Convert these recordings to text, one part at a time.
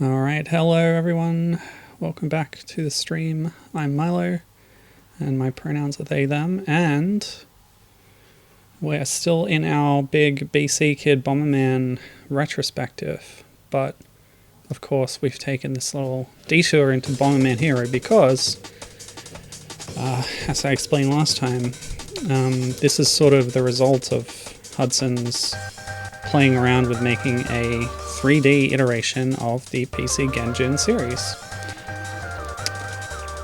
Alright, hello everyone. Welcome back to the stream. I'm Milo, and my pronouns are they, them, and we're still in our big BC Kid Bomberman retrospective, but of course we've taken this little detour into Bomberman Hero because, as I explained last time, this is sort of the result of Hudson's playing around with making a 3D iteration of the PC Genjin series.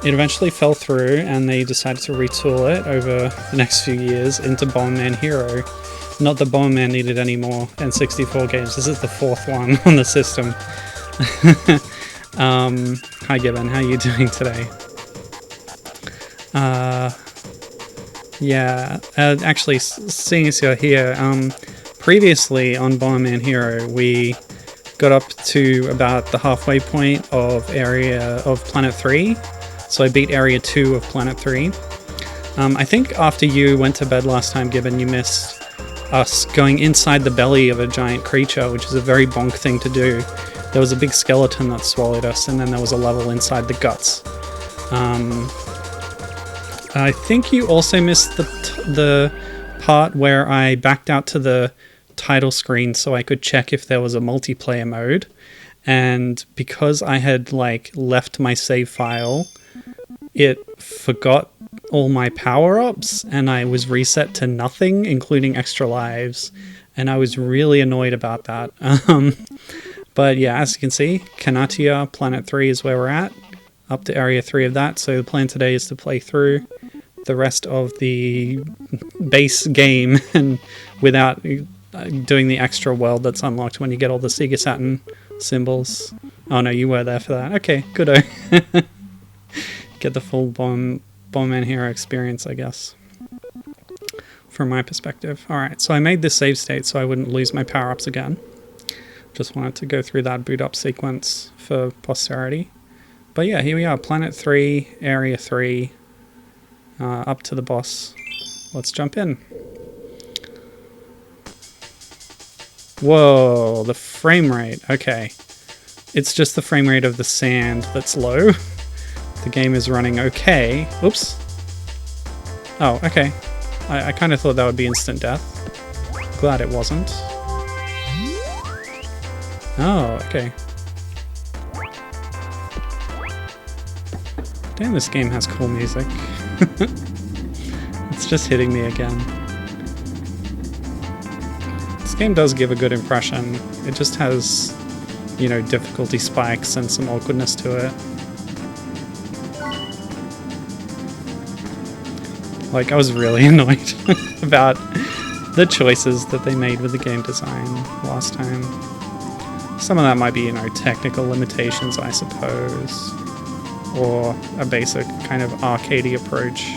It eventually fell through and they decided to retool it over the next few years into Bomberman Hero. Not that Bomberman needed any more N64 games, this is the fourth one on the system. Hi Gibbon, how are you doing today? Actually, seeing as you're here, previously on Bomberman Hero, we got up to about the halfway point of Planet 3. So I beat Area 2 of Planet 3. I think after you went to bed last time, Gibbon, you missed us going inside the belly of a giant creature, which is a very bonk thing to do. There was a big skeleton that swallowed us, and then there was a level inside the guts. I think you also missed the part where I backed out to the title screen so I could check if there was a multiplayer mode, and because I had left my save file, it forgot all my power-ups and I was reset to nothing, including extra lives, and I was really annoyed about that. But yeah, as you can see, Kanatia Planet 3 is where we're at, up to Area 3 of that, so the plan today is to play through the rest of the base game and without doing the extra world that's unlocked when you get all the Sega Saturn symbols. Oh no, you were there for that. Okay, good-o. Get the full Bomberman Hero experience, I guess, from my perspective. Alright, so I made this save state so I wouldn't lose my power-ups again. Just wanted to go through that boot-up sequence for posterity. But yeah, here we are, Planet 3, Area 3, up to the boss. Let's jump in. Whoa, the frame rate. Okay. It's just the frame rate of the sand that's low. The game is running okay. Oops. Oh, okay. I kind of thought that would be instant death. Glad it wasn't. Oh, okay. Damn, this game has cool music. It's just hitting me again. This game does give a good impression. It just has, you know, difficulty spikes and some awkwardness to it. I was really annoyed about the choices that they made with the game design last time. Some of that might be, you know, technical limitations, I suppose, or a basic kind of arcadey approach,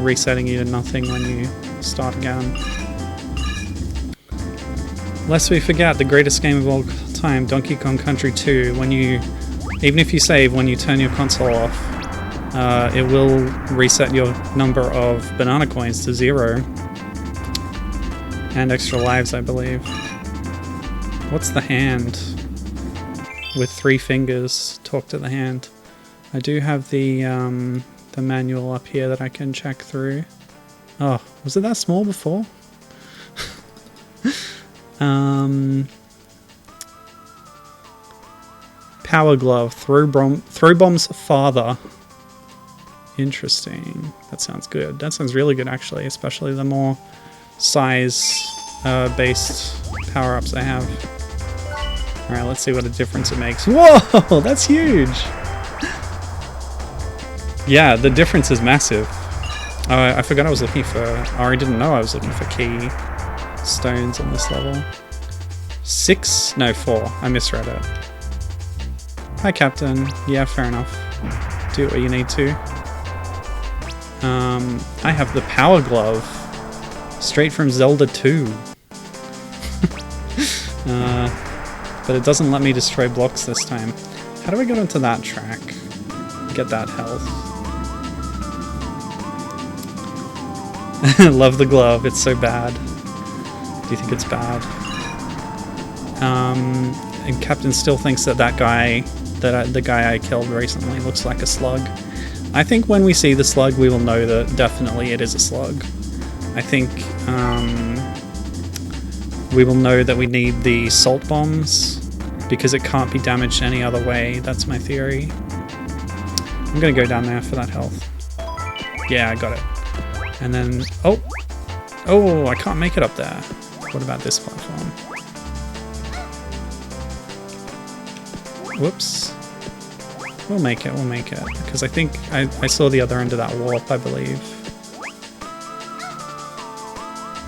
resetting you to nothing when you start again. Lest we forget, the greatest game of all time, Donkey Kong Country 2, even if you save, when you turn your console off, it will reset your number of banana coins to 0. And extra lives, I believe. What's the hand? With 3 fingers, talk to the hand. I do have the manual up here that I can check through. Oh, was it that small before? Power glove, throw bomb's father. Interesting. That sounds good. That sounds really good, actually, especially the more size based power-ups I have. Alright, let's see what a difference it makes. Whoa! That's huge! Yeah, the difference is massive. I forgot I was looking for... or I didn't know I was looking for key stones on this level. 6? No, 4. I misread it. Hi, Captain. Yeah, fair enough. Do what you need to. I have the power glove. Straight from Zelda 2. But it doesn't let me destroy blocks this time. How do I get onto that track? Get that health. Love the glove, it's so bad. Do you think it's bad? And Captain still thinks that the guy I killed recently looks like a slug. I think when we see the slug, we will know that definitely it is a slug. I think we will know that we need the salt bombs because it can't be damaged any other way. That's my theory. I'm gonna go down there for that health. Yeah, I got it. And then, oh, I can't make it up there. What about this platform? Whoops. We'll make it, because I think I saw the other end of that warp, I believe.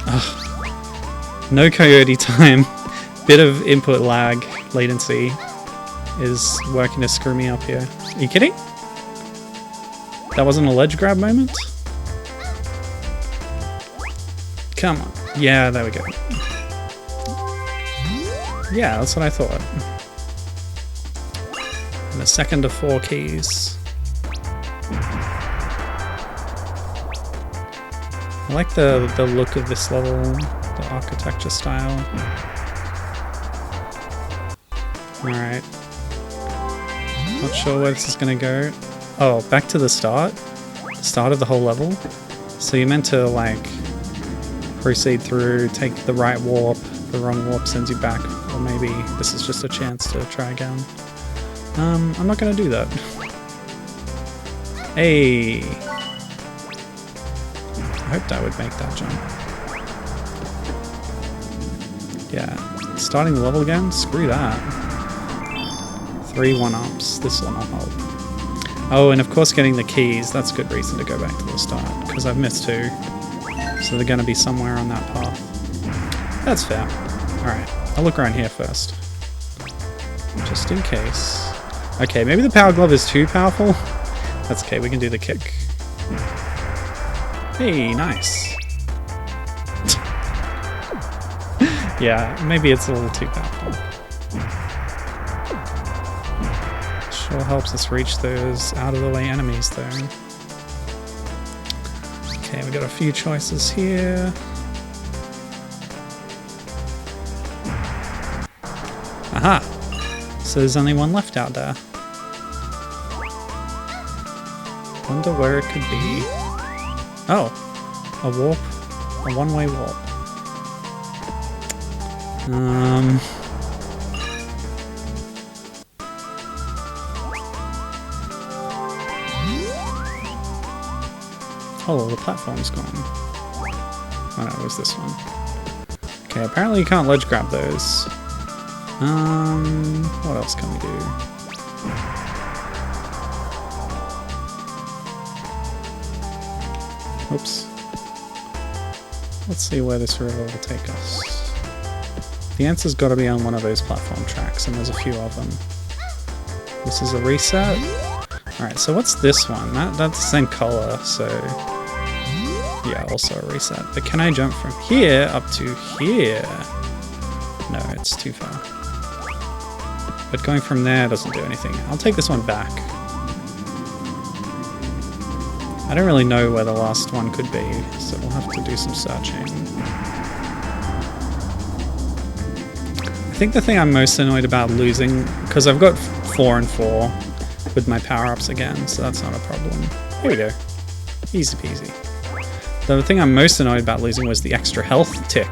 Ugh. No coyote time. Bit of input lag, latency, is working to screw me up here. Are you kidding? That wasn't a ledge grab moment? Come on. Yeah, there we go. Yeah, that's what I thought. And a second of 4 keys. I like the look of this level, the architecture style. Alright. Not sure where this is gonna go. Oh, back to the start? The start of the whole level? So you're meant to, like, proceed through, take the right warp, the wrong warp sends you back, or maybe this is just a chance to try again. I'm not gonna do that. Hey! I hoped I would make that jump. Yeah, starting the level again? Screw that. 3 1-ups, this one will help. Oh, and of course getting the keys, that's a good reason to go back to the start, because I've missed 2. So they're gonna be somewhere on that path. That's fair. Alright, I'll look around here first. Just in case. Okay, maybe the power glove is too powerful. That's okay, we can do the kick. Hey, nice. Yeah, maybe it's a little too powerful. Sure helps us reach those out-of-the-way enemies, though. Okay, we got a few choices here. Aha! So there's only one left out there. Wonder where it could be. Oh, a warp, a one-way warp. Oh, the platform's gone. Oh no, it was this one. Okay, apparently you can't ledge grab those. What else can we do? Oops. Let's see where this river will take us. The answer's got to be on one of those platform tracks, and there's a few of them. This is a reset. Alright, so what's this one? That's the same color, so... yeah, also a reset. But can I jump from here up to here? No, it's too far. But going from there doesn't do anything. I'll take this one back. I don't really know where the last one could be, so we'll have to do some searching. I think the thing I'm most annoyed about losing, because I've got 4 and 4 with my power-ups again, so that's not a problem. Here we go. Easy peasy. The thing I'm most annoyed about losing was the extra health tick.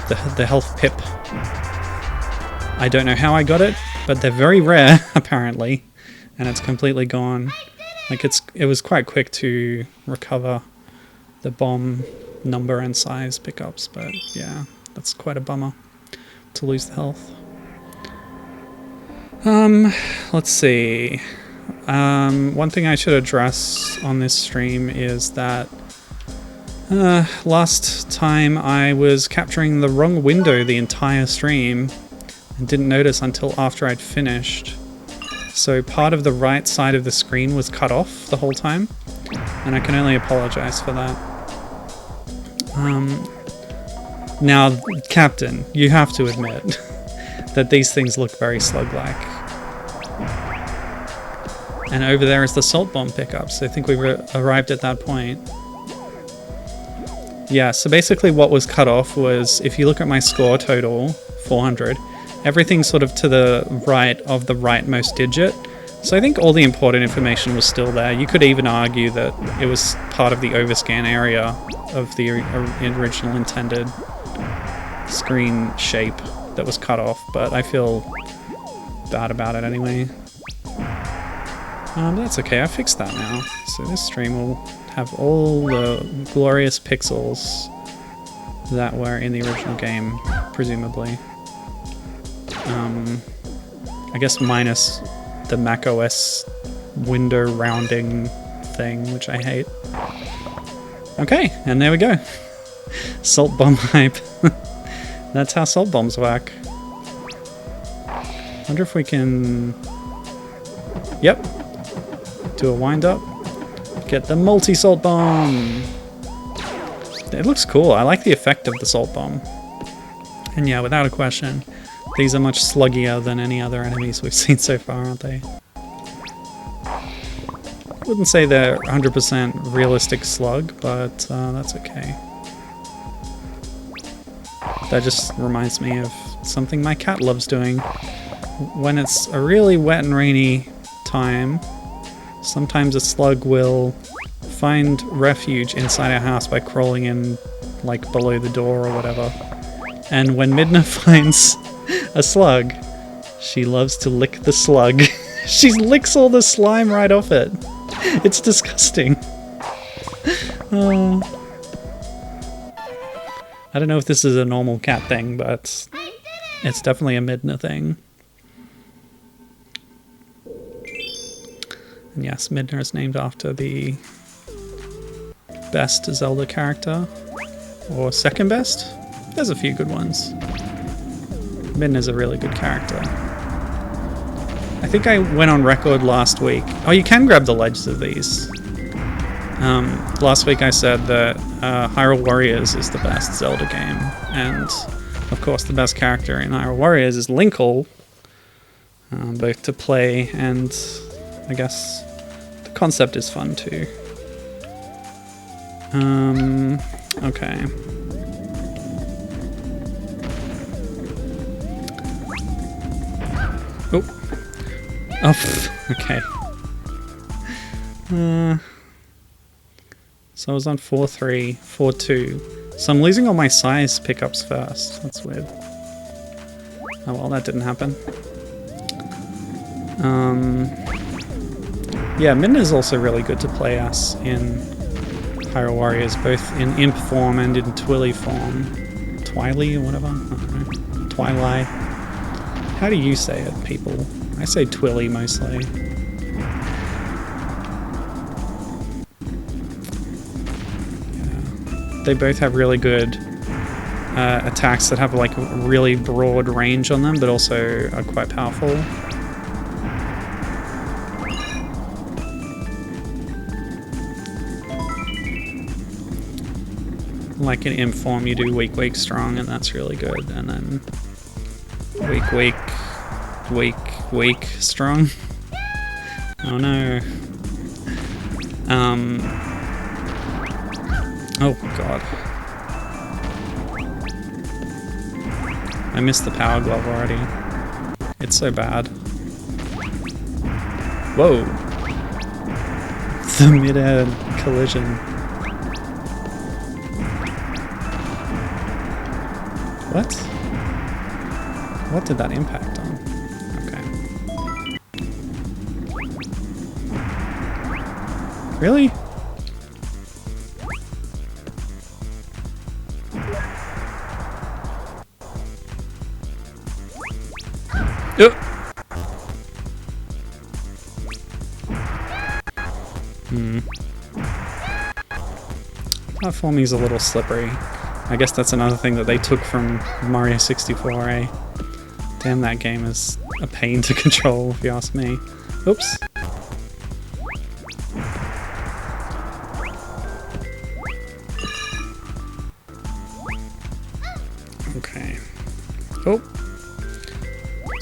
The health pip. I don't know how I got it, but they're very rare, apparently, and it's completely gone. Like, it was quite quick to recover the bomb number and size pickups, but yeah, that's quite a bummer to lose the health. Let's see. One thing I should address on this stream is that last time I was capturing the wrong window the entire stream and didn't notice until after I'd finished. So part of the right side of the screen was cut off the whole time, and I can only apologize for that. Now, Captain, you have to admit that these things look very slug-like. And over there is the salt bomb pickups. I think we've arrived at that point. Yeah, so basically what was cut off was, if you look at my score total, 400, everything's sort of to the right of the rightmost digit. So I think all the important information was still there. You could even argue that it was part of the overscan area of the original intended screen shape that was cut off, but I feel bad about it anyway. That's okay, I fixed that now. So this stream will have all the glorious pixels that were in the original game, presumably. I guess minus the macOS window rounding thing, which I hate. Okay, and there we go. Salt bomb hype. That's how salt bombs work. Wonder if we can... Yep. Do a wind up. Get the multi-salt bomb! It looks cool. I like the effect of the salt bomb. And yeah, without a question, these are much sluggier than any other enemies we've seen so far, aren't they? I wouldn't say they're 100% realistic slug, but that's okay. That just reminds me of something my cat loves doing. When it's a really wet and rainy time, sometimes a slug will find refuge inside our house by crawling in, like, below the door or whatever. And when Midna finds a slug, she loves to lick the slug. She licks all the slime right off it. It's disgusting. Oh. I don't know if this is a normal cat thing, but it's definitely a Midna thing. And yes, Midna is named after the best Zelda character. Or second best? There's a few good ones. Midna's a really good character. I think I went on record last week. Oh, you can grab the ledges of these. Last week I said that Hyrule Warriors is the best Zelda game. And, of course, the best character in Hyrule Warriors is Linkle. Both to play and, I guess, the concept is fun too. Okay. Oh. Oh, okay. So I was on 4-3, 4-2. So I'm losing all my size pickups first. That's weird. Oh well, that didn't happen. Yeah, Midna is also really good to play as in Hyrule Warriors, both in Imp form and in Twilly form. Twily or whatever? I don't know. Twilight. How do you say it, people? I say Twilly mostly. Yeah. They both have really good attacks that have like a really broad range on them, but also are quite powerful. Like in Imp form, you do weak, weak, strong, and that's really good. And then weak, weak, weak, weak, strong. Oh no. Oh god. I missed the power glove already. It's so bad. Whoa. The mid-air collision. What? What did that impact on? Okay. Really? Platforming is a little slippery. I guess that's another thing that they took from Mario 64, eh? Damn, that game is a pain to control, if you ask me. Oops. Okay. Oh.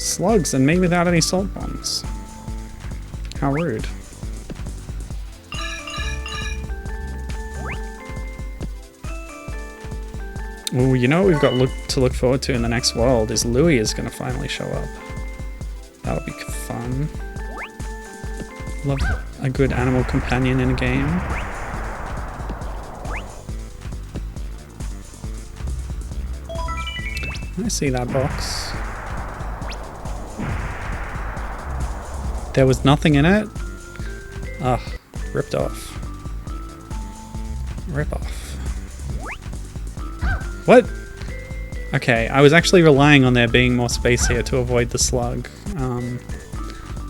Slugs, and me without any salt bombs. How rude. Oh, you know what we've got to look forward to in the next world is Louie is going to finally show up. That'll be fun. Love a good animal companion in a game. I see that box. There was nothing in it? Ugh, ripped off. Rip off. What? Okay, I was actually relying on there being more space here to avoid the slug.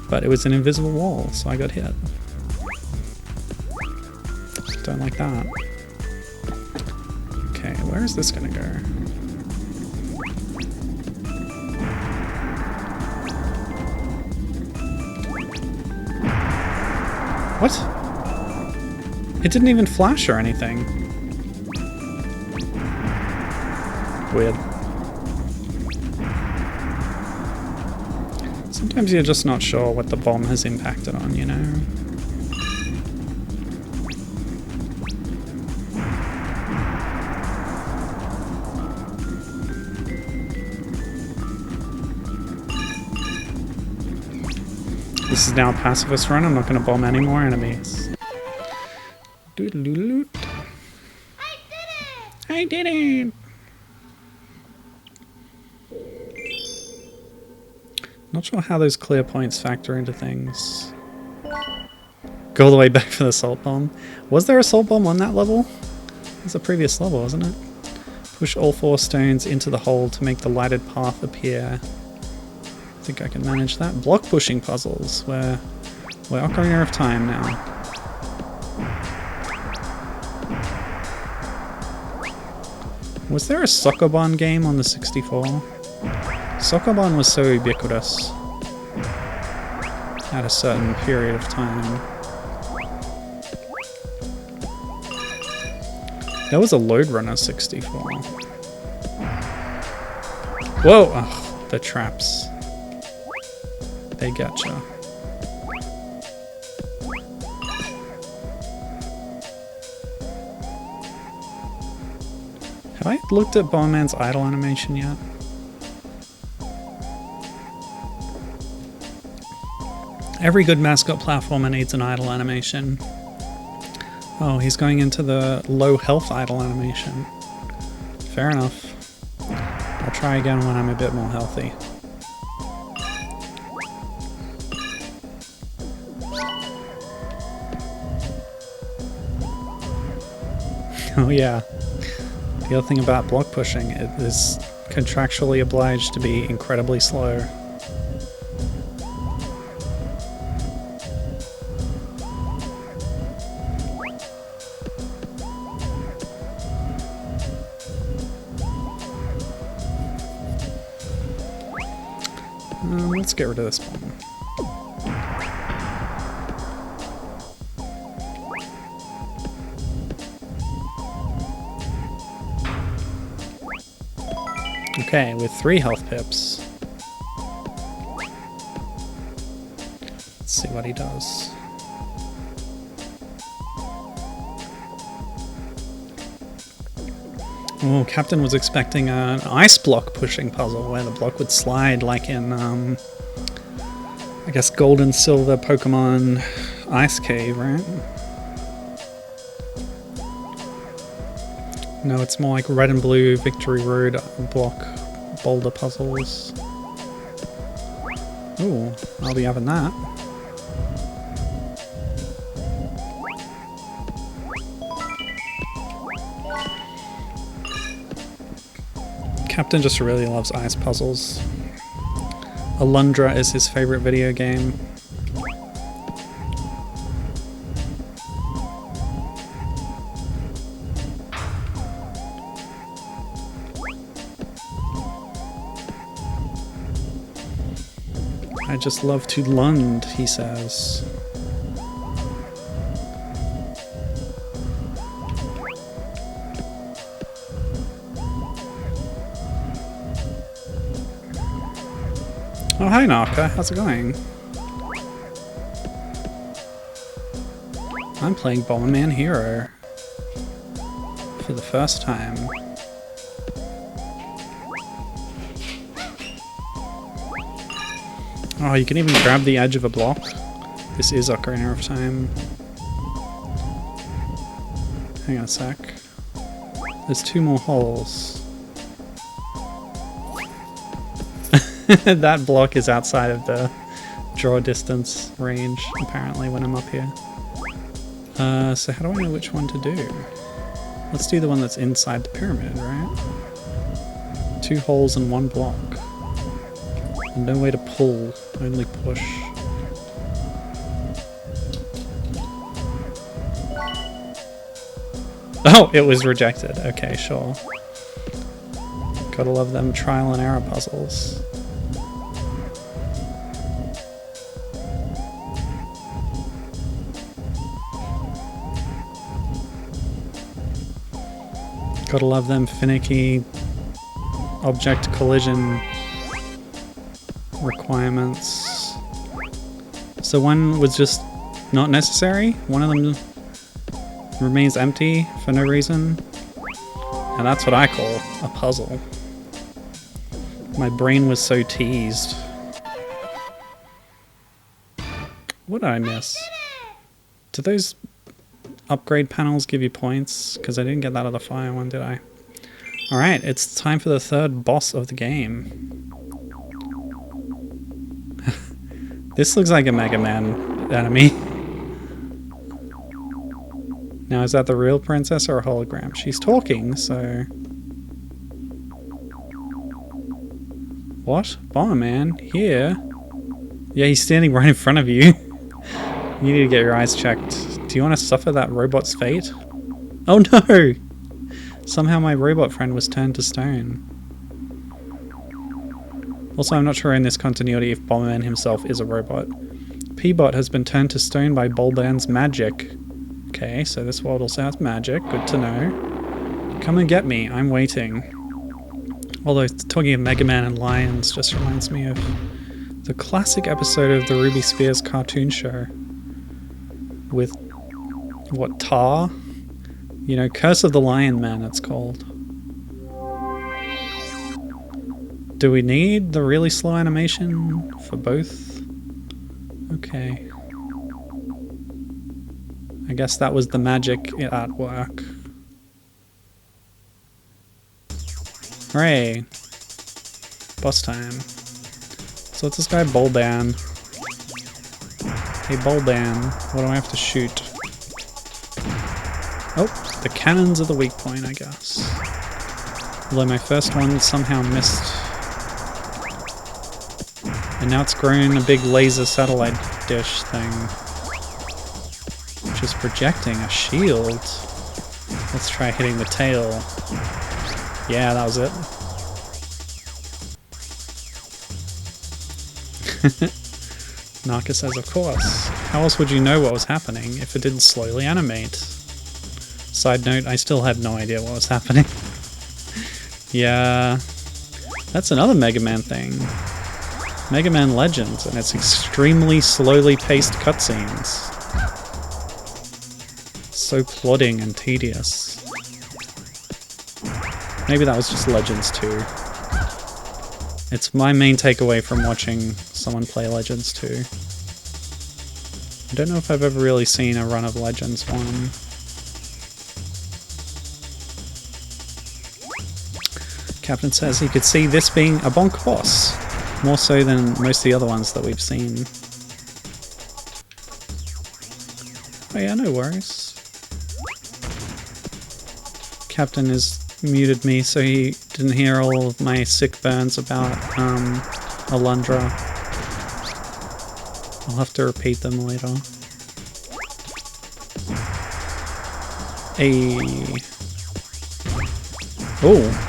But it was an invisible wall, so I got hit. Don't like that. Okay, where is this gonna go? What? It didn't even flash or anything. Weird. Sometimes you're just not sure what the bomb has impacted on, you know? This is now a pacifist run. I'm not going to bomb any more enemies. Doodle-doodle-doot. I did it! I did it! Not sure how those clear points factor into things. Go all the way back for the salt bomb. Was there a salt bomb on that level? It was a previous level, wasn't it? Push all 4 stones into the hole to make the lighted path appear. I think I can manage that. Block pushing puzzles. We're Ocarina of Time now. Was there a Sokoban game on the 64? Sokoban was so ubiquitous at a certain period of time. There was a Lode Runner 64. Whoa! Ugh, the traps. They gotcha. Have I looked at Bomberman's idle animation yet? Every good mascot platformer needs an idle animation. Oh, he's going into the low health idle animation. Fair enough. I'll try again when I'm a bit more healthy. Oh yeah. The other thing about block pushing, it is contractually obliged to be incredibly slow. Let's get rid of this one. Okay, with 3 health pips. Let's see what he does. Oh, Captain was expecting an ice block pushing puzzle where the block would slide like in, I guess, Gold and Silver Pokemon Ice Cave, right? No, it's more like Red and Blue Victory Road block boulder puzzles. Ooh, I'll be having that. Captain just really loves ice puzzles. Alundra is his favorite video game. I just love to Lund, he says. Oh, hi Narka, how's it going? I'm playing Bomberman Hero for the first time. Oh, you can even grab the edge of a block. This is Ocarina of Time. Hang on a sec. There's 2 more holes. That block is outside of the draw distance range, apparently, when I'm up here. So how do I know which one to do? Let's do the one that's inside the pyramid, right? 2 holes and 1 block. And no way to pull, only push. Oh, it was rejected. Okay, sure. Gotta love them trial and error puzzles. Gotta love them finicky object collision requirements. So one was just not necessary. One of them remains empty for no reason. And that's what I call a puzzle. My brain was so teased. What did I miss? Do those upgrade panels give you points? Because I didn't get that other fire one, did I? Alright, it's time for the 3rd boss of the game. This looks like a Mega Man enemy. Now, is that the real princess or a hologram? She's talking, so... What? Bomberman? Here? Yeah, he's standing right in front of you. You need to get your eyes checked. Do you want to suffer that robot's fate? Oh no! Somehow my robot friend was turned to stone. Also, I'm not sure in this continuity if Bomberman himself is a robot. P-Bot has been turned to stone by Bulban's magic. Okay, so this world also has magic. Good to know. Come and get me. I'm waiting. Although, talking of Mega Man and lions just reminds me of the classic episode of the Ruby Spears cartoon show. With, what, Tar? You know, Curse of the Lion Man, it's called. Do we need the really slow animation for both? Okay. I guess that was the magic at work. Hooray! Boss time. So what's this guy, Bulban? Hey Bulban, what do I have to shoot? Oh, the cannons are the weak point, I guess. Although my first one somehow missed. And now it's grown a big laser satellite dish thing. Which is projecting a shield. Let's try hitting the tail. Yeah, that was it. Narca says, of course. How else would you know what was happening if it didn't slowly animate? Side note, I still had no idea what was happening. Yeah, that's another Mega Man thing. Mega Man Legends and its extremely slowly paced cutscenes. So plodding and tedious. Maybe that was just Legends 2. It's my main takeaway from watching someone play Legends 2. I don't know if I've ever really seen a run of Legends 1. Captain says he could see this being a bonk boss. More so than most of the other ones that we've seen. Oh yeah, no worries. Captain has muted me so he didn't hear all of my sick burns about Alundra. I'll have to repeat them later. Oh!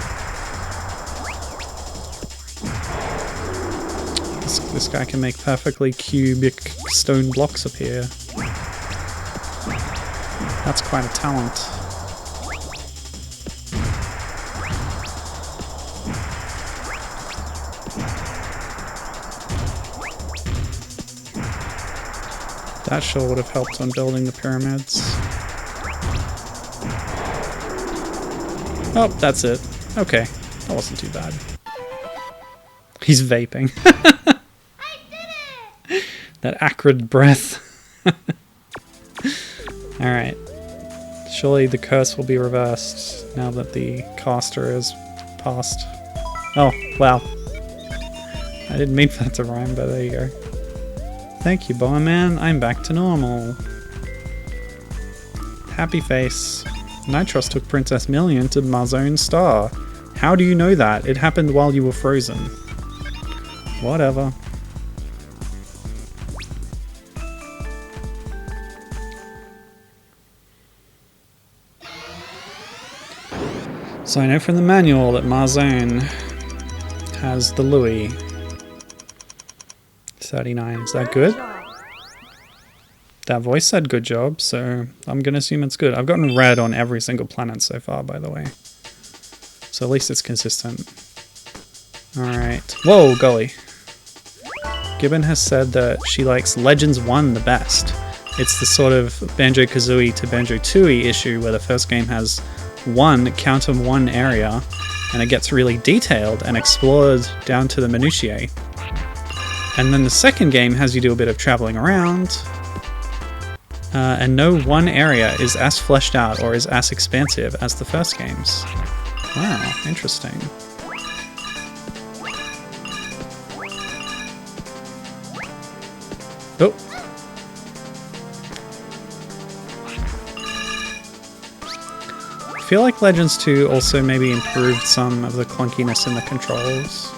This guy can make perfectly cubic stone blocks appear. That's quite a talent. That sure would have helped on building the pyramids. Oh, that's it. Okay, that wasn't too bad. He's vaping. I did it! That acrid breath. Alright. Surely the curse will be reversed now that the caster is passed. Oh, wow. I didn't mean for that to rhyme, but there you go. Thank you, Bomberman. I'm back to normal. Happy face. Nitros took Princess Million to Marzone Star. How do you know that? It happened while you were frozen. Whatever. So I know from the manual that Marzone has the Louis. 39. Is that good? That voice said good job, so I'm gonna assume it's good. I've gotten red on every single planet so far, by the way. So at least it's consistent. Alright. Whoa, golly. Gibbon has said that she likes Legends 1 the best. It's the sort of Banjo-Kazooie to Banjo-Tooie issue where the first game has one area and it gets really detailed and explored down to the minutiae. And then the second game has you do a bit of traveling around, and no one area is as fleshed out or is as expansive as the first games. Wow, interesting. Oh. I feel like Legends 2 also maybe improved some of the clunkiness in the controls,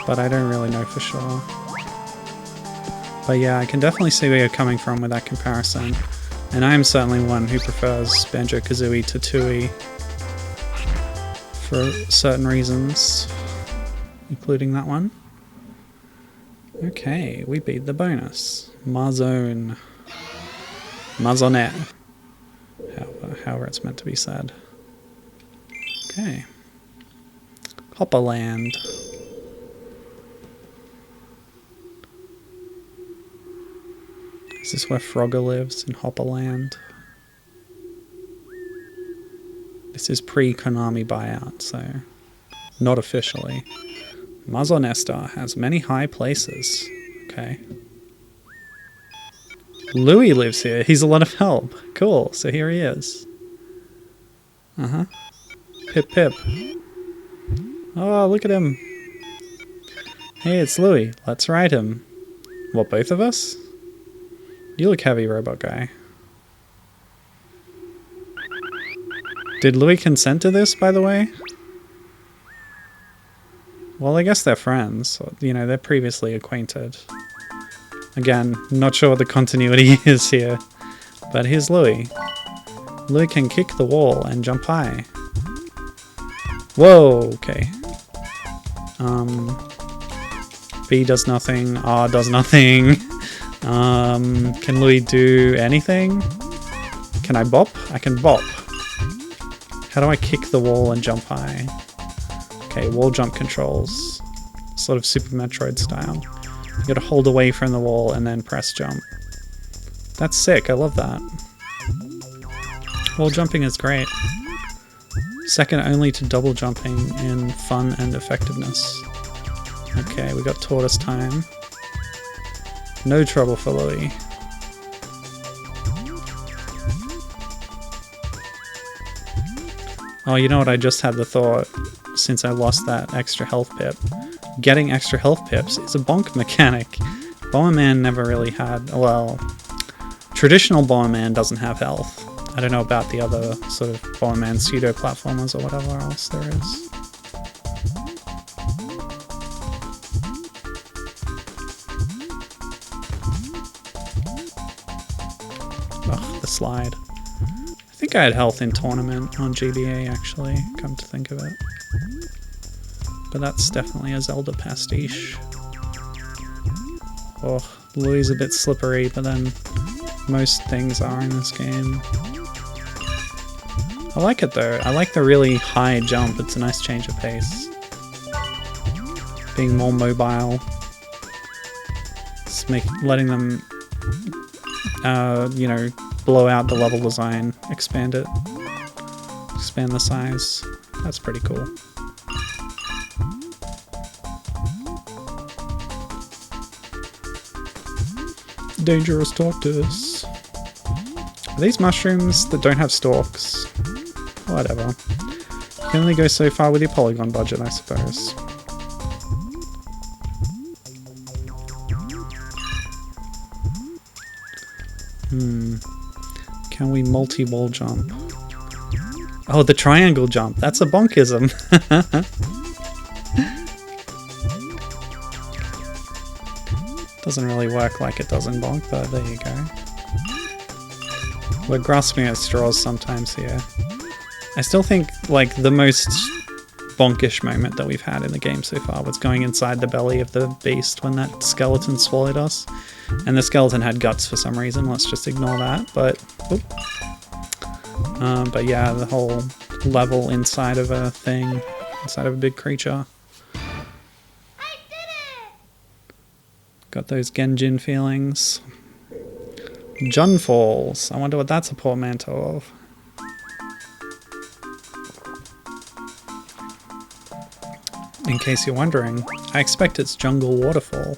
but I don't really know for sure. But yeah, I can definitely see where you're coming from with that comparison, and I am certainly one who prefers Banjo-Kazooie to Tooie for certain reasons, including that one. Okay, we beat the bonus. Marzone. Marzonette. However it's meant to be said. Okay. Hopperland. Is this where Frogger lives, in Hopperland? This is pre-Konami buyout, so not officially. Marzonesta has many high places. Okay. Louis lives here. He's a lot of help. Cool. So here he is. Uh-huh. Pip Pip. Oh, look at him. Hey, it's Louis. Let's ride him. What, both of us? You look heavy, robot guy. Did Louis consent to this, by the way? Well, I guess they're friends. You know, they're previously acquainted. Again, not sure what the continuity is here. But here's Louis. Louis can kick the wall and jump high. Whoa, okay. B does nothing, R does nothing. Can Louis do anything? Can I bop? I can bop. How do I kick the wall and jump high? Okay, wall jump controls. Sort of Super Metroid style. You gotta hold away from the wall and then press jump. That's sick, I love that. Wall jumping is great. Second only to double jumping in fun and effectiveness. Okay, we got tortoise time. No trouble for Louis. Oh, you know what? I just had the thought, since I lost that extra health pip. Getting extra health pips is a bonk mechanic. Bomberman never really had... Well, traditional Bomberman doesn't have health. I don't know about the other sort of Bomberman pseudo-platformers or whatever else there is. Ugh, the slide. I think I had health in Tournament on GBA, actually, come to think of it. But that's definitely a Zelda pastiche. Oh, Louis is a bit slippery, but then most things are in this game. I like it though. I like the really high jump. It's a nice change of pace. Being more mobile. Just letting them, you know, blow out the level design, expand it, expand the size. That's pretty cool. Dangerous tortoise. Are these mushrooms that don't have stalks? Whatever. You can only go so far with your polygon budget, I suppose. Can we multi-wall jump? Oh, the triangle jump. That's a bonkism. Doesn't really work like it does in Bonk, but there you go. We're grasping at straws sometimes here. I still think, like, the most bonkish moment that we've had in the game so far was going inside the belly of the beast when that skeleton swallowed us. And the skeleton had guts for some reason, let's just ignore that, but yeah, the whole level inside of a thing, inside of a big creature. I did it! Got those Genjin feelings. Jun Falls, I wonder what that's a portmanteau of. In case you're wondering, I expect it's Jungle Waterfall.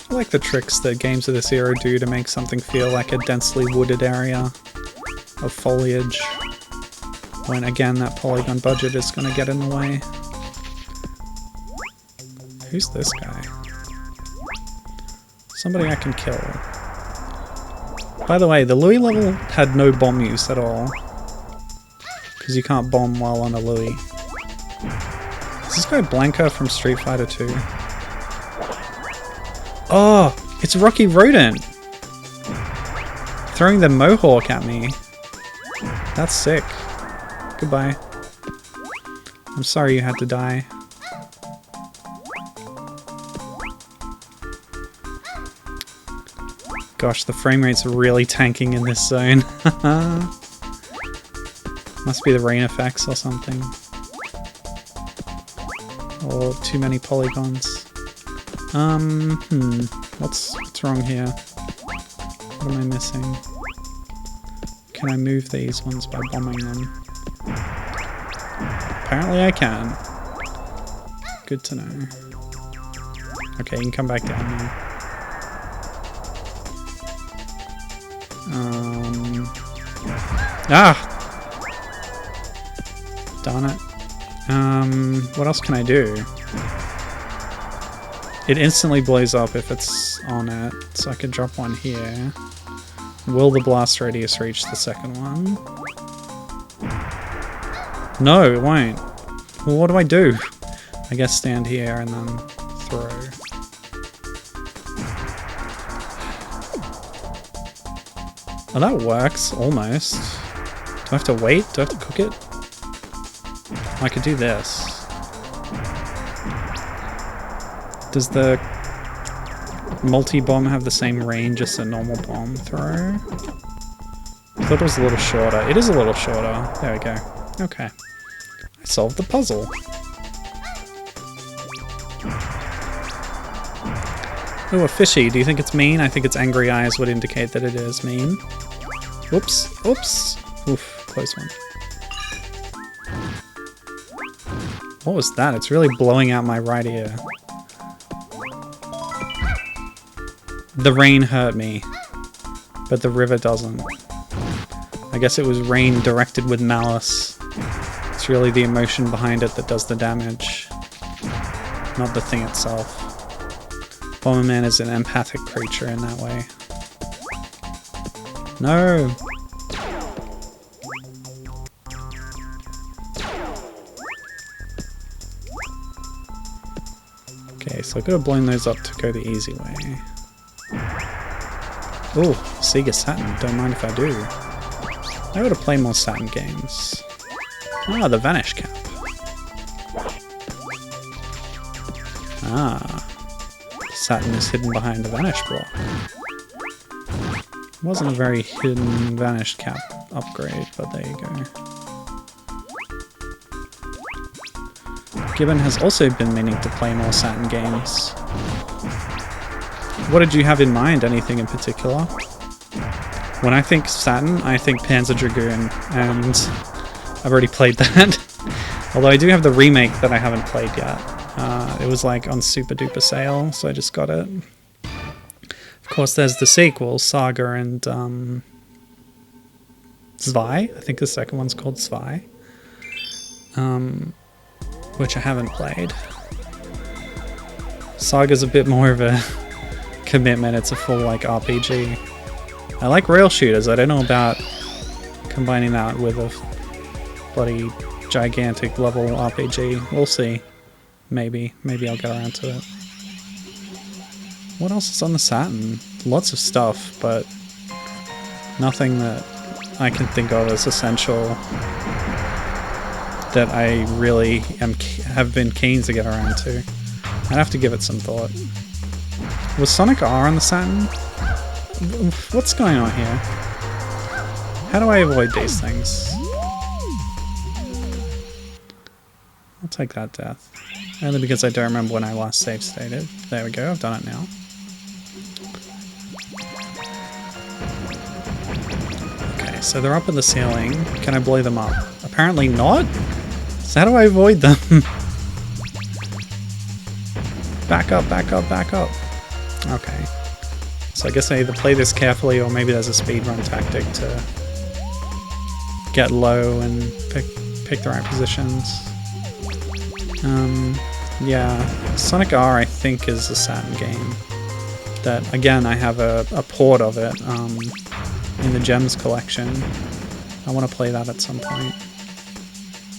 I like the tricks that games of this era do to make something feel like a densely wooded area of foliage, when again that polygon budget is going to get in the way. Who's this guy? Somebody I can kill. By the way, the Louis level had no bomb use at all, because you can't bomb while on a Louis. Is this guy Blanca from Street Fighter 2? Oh, it's Rocky Rodent! Throwing the mohawk at me. That's sick. Goodbye. I'm sorry you had to die. Gosh, the frame rate's really tanking in this zone. Must be the rain effects or something. Or too many polygons. What's wrong here? What am I missing? Can I move these ones by bombing them? Apparently I can. Good to know. Okay, you can come back down now. Darn it. What else can I do? It instantly blows up if it's on it, so I could drop one here. Will the blast radius reach the second one? No, it won't. Well, what do I do? I guess stand here and then throw. Oh, that works, almost. Do I have to wait? Do I have to cook it? I could do this. Does the multi-bomb have the same range as a normal bomb throw? I thought it was a little shorter. It is a little shorter. There we go. Okay. I solved the puzzle. Oh, a fishy. Do you think it's mean? I think its angry eyes would indicate that it is mean. Oops. Oops. Oof. Close one. What was that? It's really blowing out my right ear. The rain hurt me, but the river doesn't. I guess it was rain directed with malice. It's really the emotion behind it that does the damage, not the thing itself. Bomberman is an empathic creature in that way. No! Okay, so I could have blown those up to go the easy way. Oh, Sega Saturn, don't mind if I do. I ought to play more Saturn games. Ah, the Vanish Cap. Ah. Saturn is hidden behind the Vanish block. Wasn't a very hidden Vanish Cap upgrade, but there you go. Gibbon has also been meaning to play more Saturn games. What did you have in mind? Anything in particular? When I think Saturn, I think Panzer Dragoon, and I've already played that. Although I do have the remake that I haven't played yet. It was like on super duper sale, so I just got it. Of course, there's the sequel, Saga and Zwei. I think the second one's called Zwei. Which I haven't played. Saga's a bit more of a commitment. It's a full like RPG. I like rail shooters. I don't know about combining that with a bloody gigantic level RPG. We'll see. Maybe I'll get around to it. What else is on the Saturn? Lots of stuff, but nothing that I can think of as essential that I really have been keen to get around to. I'd have to give it some thought. Was Sonic R on the Saturn? What's going on here? How do I avoid these things? I'll take that death. Only because I don't remember when I last save stated. There we go, I've done it now. Okay, so they're up in the ceiling. Can I blow them up? Apparently not? So how do I avoid them? Back up, back up, back up. Okay. So I guess I either play this carefully or maybe there's a speedrun tactic to get low and pick the right positions. Yeah, Sonic R I think is a Saturn game. That, again, I have a port of it in the Gems collection. I want to play that at some point.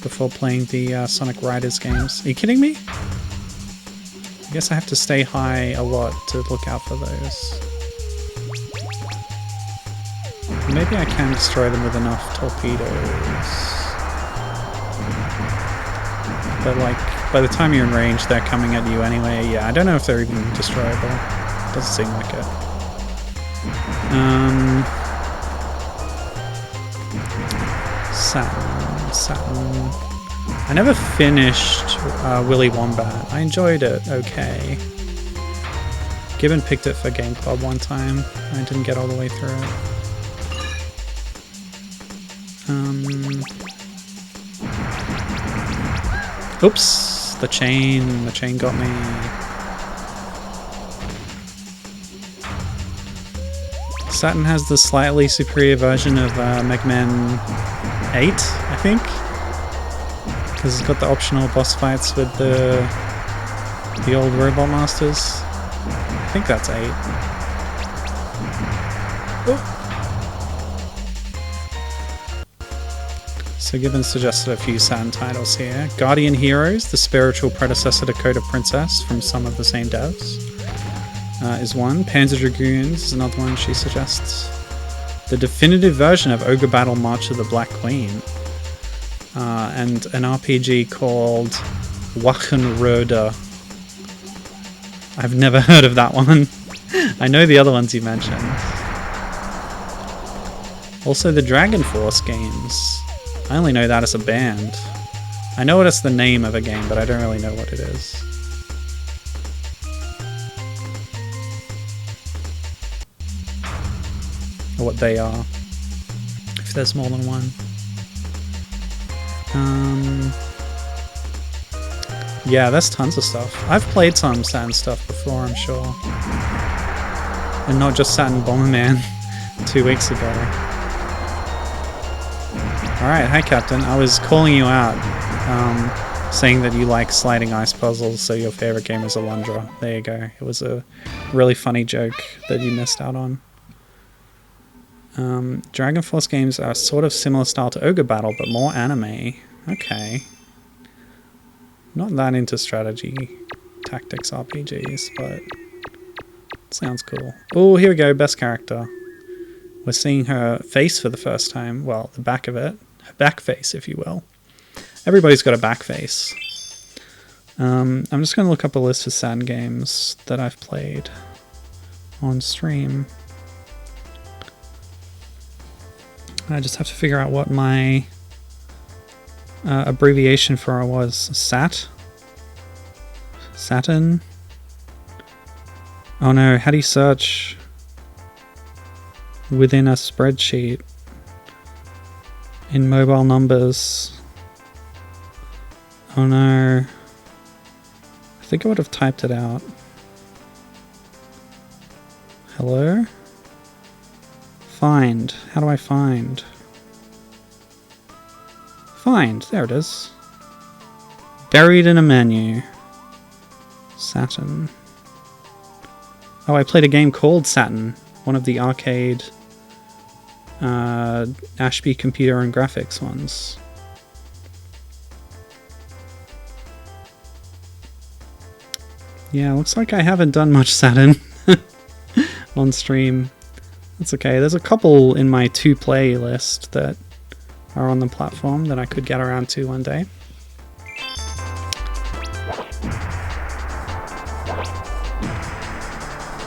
Before playing the Sonic Riders games. Are you kidding me? I guess I have to stay high a lot to look out for those. Maybe I can destroy them with enough torpedoes. But like, by the time you're in range, they're coming at you anyway. Yeah, I don't know if they're even destroyable. Doesn't seem like it. Saturn. I never finished Willy Wombat. I enjoyed it okay. Gibbon picked it for Game Club one time. I didn't get all the way through it. Oops! The chain got me. Saturn has the slightly superior version of Mega Man 8, I think. Because it's got the optional boss fights with the old Robot Masters. I think that's 8. Oh. So Gibbon suggested a few Saturn titles here. Guardian Heroes, the spiritual predecessor to Code of Princess from some of the same devs, is one. Panzer Dragoons is another one she suggests. The definitive version of Ogre Battle March of the Black Queen. And an RPG called Wachenrode. I've never heard of that one. I know the other ones you mentioned. Also the Dragon Force games. I only know that as a band. I know it's the name of a game, but I don't really know what it is. Or what they are. If there's more than one. Yeah, there's tons of stuff. I've played some Saturn stuff before, I'm sure. And not just Saturn Bomberman 2 weeks ago. Alright, hi Captain. I was calling you out, saying that you like sliding ice puzzles, so your favorite game is Alundra. There you go. It was a really funny joke that you missed out on. Dragon Force games are sort of similar style to Ogre Battle, but more anime. Okay. Not that into strategy tactics RPGs, but it sounds cool. Oh, here we go, best character. We're seeing her face for the first time. Well, the back of it. Her back face, if you will. Everybody's got a back face. I'm just going to look up a list of Saturn games that I've played on stream. I just have to figure out what my abbreviation for it was. Saturn? Oh no, how do you search within a spreadsheet in mobile numbers? Oh no. I think I would have typed it out. Hello? Find. How do I find? Find. There it is. Buried in a menu. Saturn. Oh, I played a game called Saturn. One of the arcade Ashby computer and graphics ones. Yeah, looks like I haven't done much Saturn on stream. That's okay. There's a couple in my to play list that are on the platform that I could get around to one day.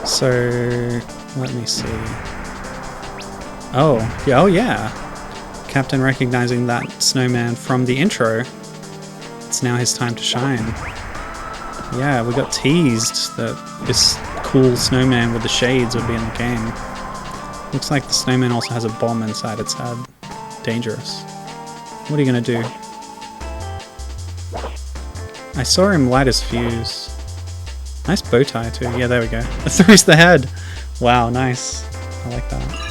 So, let me see. Oh yeah. Captain recognizing that snowman from the intro. It's now his time to shine. Yeah, we got teased that this cool snowman with the shades would be in the game. Looks like the snowman also has a bomb inside its head. Dangerous. What are you gonna do? I saw him light his fuse. Nice bow tie too. Yeah, there we go. It throws the head. Wow, nice. I like that.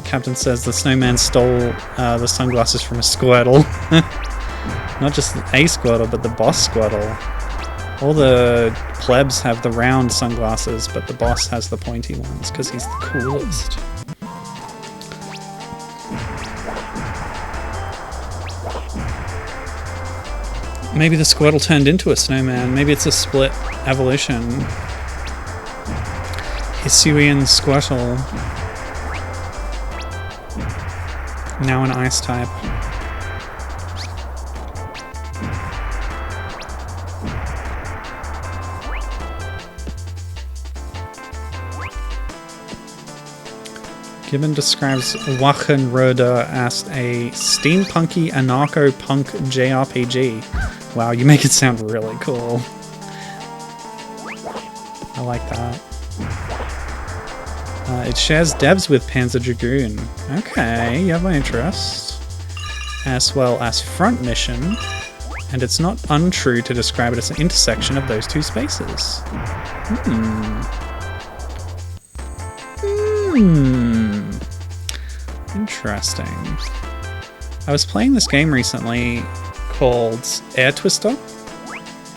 Captain says the snowman stole the sunglasses from a Squirtle. Not just a Squirtle, but the boss Squirtle. All the plebs have the round sunglasses, but the boss has the pointy ones because he's the coolest. Maybe the Squirtle turned into a snowman. Maybe it's a split evolution. Hisuian Squirtle. Now an ice type. Gibbon describes Wachenroder as a steampunky anarcho-punk JRPG. Wow, you make it sound really cool. I like that. It shares devs with Panzer Dragoon. Okay, you have my interest. As well as Front Mission. And it's not untrue to describe it as an intersection of those two spaces. Interesting. I was playing this game recently called Air Twister,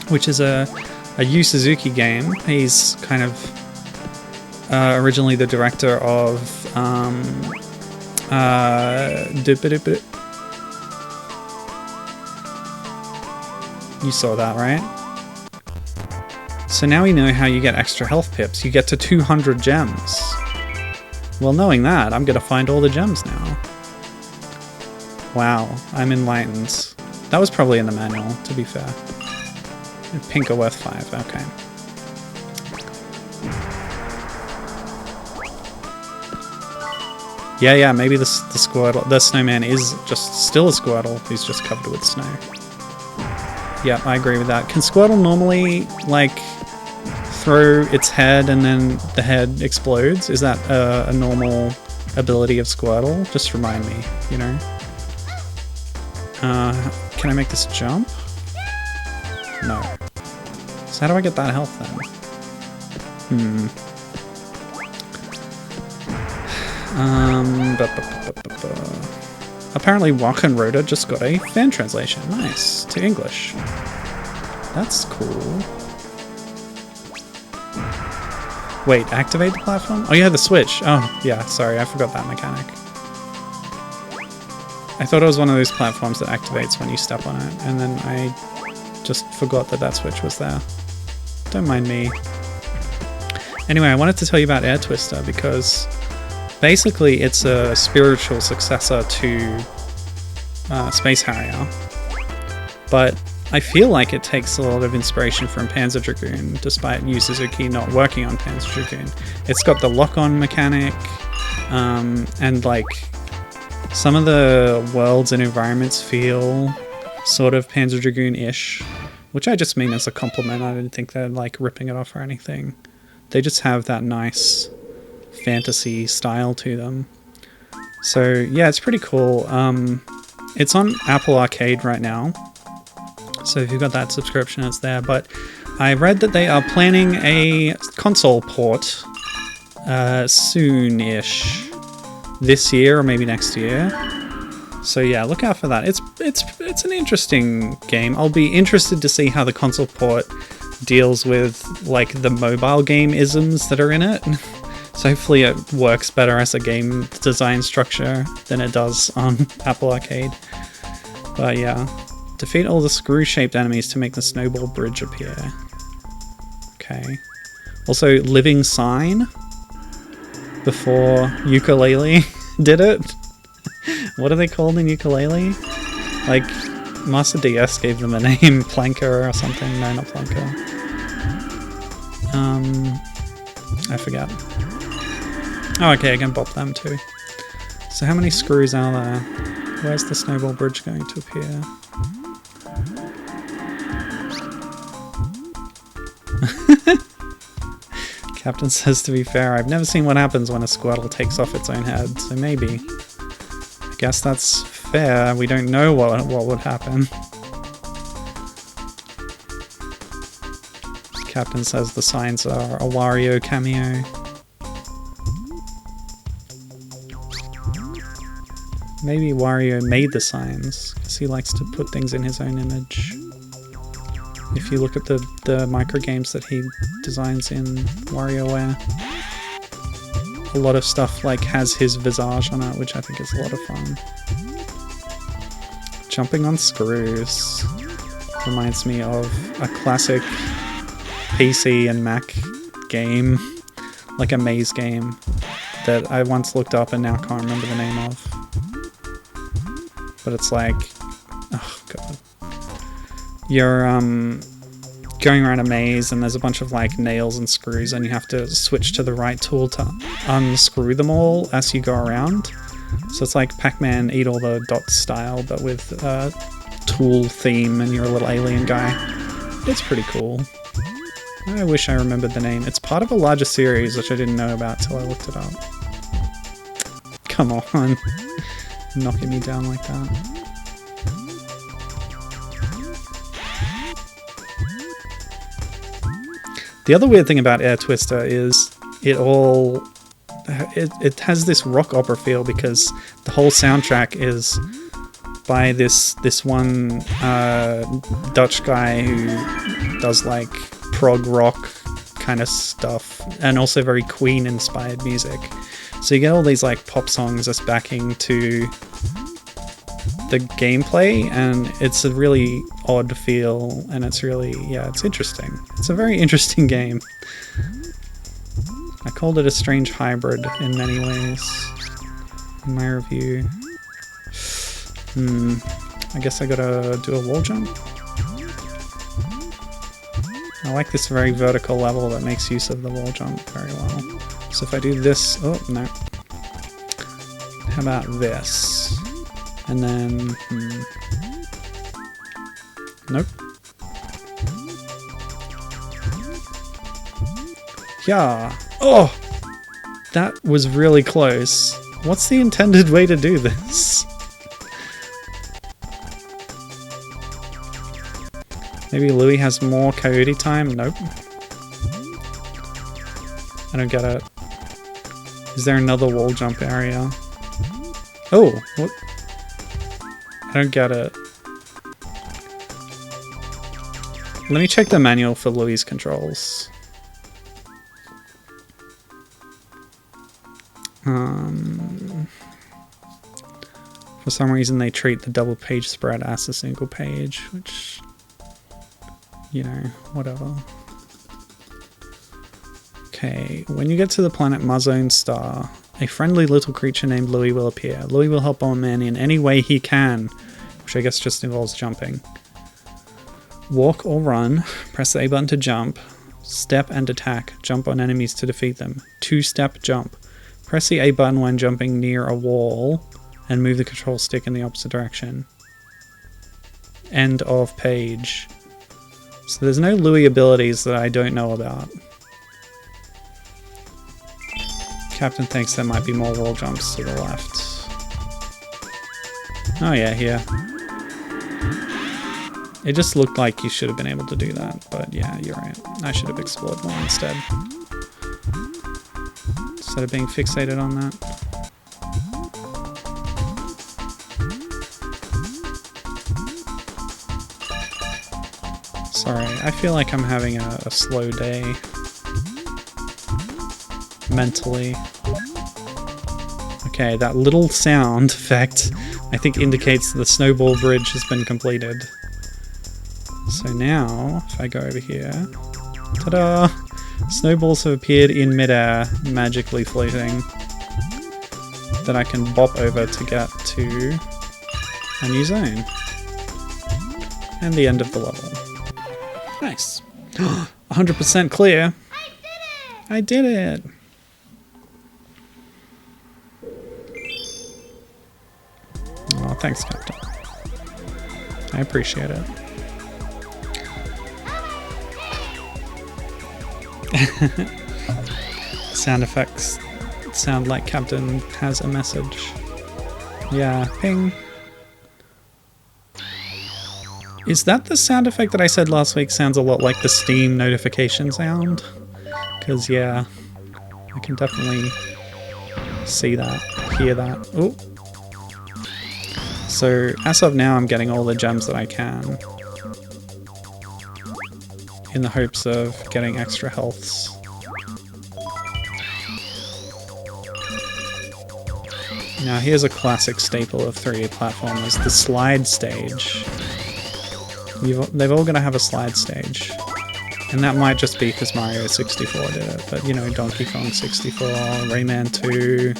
which is a Yu Suzuki game. He's kind of originally the director of you saw that, right? So now we know how you get extra health pips. You get to 200 gems. Well, knowing that, I'm gonna find all the gems now. Wow, I'm enlightened. That was probably in the manual, to be fair. Pink are worth 5, okay. Yeah, maybe the Squirtle, the snowman is just still a Squirtle who's just covered with snow. Yeah, I agree with that. Can Squirtle normally, like, throw its head and then the head explodes? Is that a normal ability of Squirtle? Just remind me, you know? Can I make this jump? No. So how do I get that health then? Apparently Wachenroder just got a fan translation. Nice. To English. That's cool. Wait, activate the platform? Oh yeah, the switch. Oh, yeah, sorry, I forgot that mechanic. I thought it was one of those platforms that activates when you step on it, and then I just forgot that that switch was there. Don't mind me. Anyway, I wanted to tell you about Air Twister because basically it's a spiritual successor to Space Harrier, but I feel like it takes a lot of inspiration from Panzer Dragoon, despite Yu Suzuki not working on Panzer Dragoon. It's got the lock-on mechanic, and like some of the worlds and environments feel sort of Panzer Dragoon-ish, which I just mean as a compliment. I didn't think they're like ripping it off or anything. They just have that nice fantasy style to them. So yeah, it's pretty cool. It's on Apple Arcade right now. So if you've got that subscription, it's there. But I read that they are planning a console port soon-ish. This year or maybe next year. So yeah, look out for that. It's an interesting game. I'll be interested to see how the console port deals with like the mobile game isms that are in it. So hopefully it works better as a game design structure than it does on Apple Arcade. But yeah. Defeat all the screw-shaped enemies to make the snowball bridge appear. Okay. Also, living sign before ukulele did it. What are they called in ukulele? Like, Master DS gave them a name, Planker or something. No, not Planker. I forgot. Oh, okay, I can bop them too. So how many screws are there? Where's the snowball bridge going to appear? Captain says, to be fair, I've never seen what happens when a Squirtle takes off its own head, so maybe. I guess that's fair. We don't know what would happen. Captain says the signs are a Wario cameo. Maybe Wario made the signs, because he likes to put things in his own image. If you look at the micro games that he designs in WarioWare, a lot of stuff like has his visage on it, which I think is a lot of fun. Jumping on screws reminds me of a classic PC and Mac game, like a maze game, that I once looked up and now can't remember the name of. But it's like, oh god. You're going around a maze and there's a bunch of like nails and screws and you have to switch to the right tool to unscrew them all as you go around. So it's like Pac-Man Eat All the Dots style, but with a tool theme and you're a little alien guy. It's pretty cool. I wish I remembered the name. It's part of a larger series which I didn't know about till I looked it up. Come on. Knocking me down like that. The other weird thing about Air Twister is it has this rock opera feel because the whole soundtrack is by this one Dutch guy who does like prog rock kind of stuff and also very Queen inspired music. So you get all these like pop songs as backing to the gameplay, and it's a really odd feel, and it's really, yeah, it's interesting. It's a very interesting game. I called it a strange hybrid in many ways in my review. I guess I gotta do a wall jump. I like this very vertical level that makes use of the wall jump very well. So if I do this, oh no. How about this? And then, nope. Yeah. Oh! That was really close. What's the intended way to do this? Maybe Louis has more coyote time? Nope. I don't get it. Is there another wall jump area? Oh, what? I don't get it. Let me check the manual for Louis' controls. For some reason they treat the double page spread as a single page, which, you know, whatever. Okay, when you get to the planet Muzzone Star, a friendly little creature named Louis will appear. Louis will help Bomberman in any way he can, which I guess just involves jumping. Walk or run, press the A button to jump, step and attack, jump on enemies to defeat them. 2-step jump. Press the A button when jumping near a wall, and move the control stick in the opposite direction. End of page. So there's no Louis abilities that I don't know about. Captain thinks there might be more wall jumps to the left. Oh yeah, here. It just looked like you should have been able to do that, but yeah, you're right. I should have explored more instead of being fixated on that. Sorry, I feel like I'm having a slow day mentally. Okay, that little sound effect I think indicates the snowball bridge has been completed. So now, if I go over here, ta-da! Snowballs have appeared in midair, magically floating, that I can bop over to get to a new zone. And the end of the level. Nice. 100% clear. I did it! Oh, thanks, Captain. I appreciate it. Sound effects sound like Captain has a message. Yeah, ping. Is that the sound effect that I said last week sounds a lot like the Steam notification sound? Because, yeah, I can definitely see that, hear that. Oh. So, as of now, I'm getting all the gems that I can, in the hopes of getting extra healths. Now here's a classic staple of 3D platformers, the slide stage. They've all got to have a slide stage. And that might just be because Mario 64 did it, but you know, Donkey Kong 64, Rayman 2,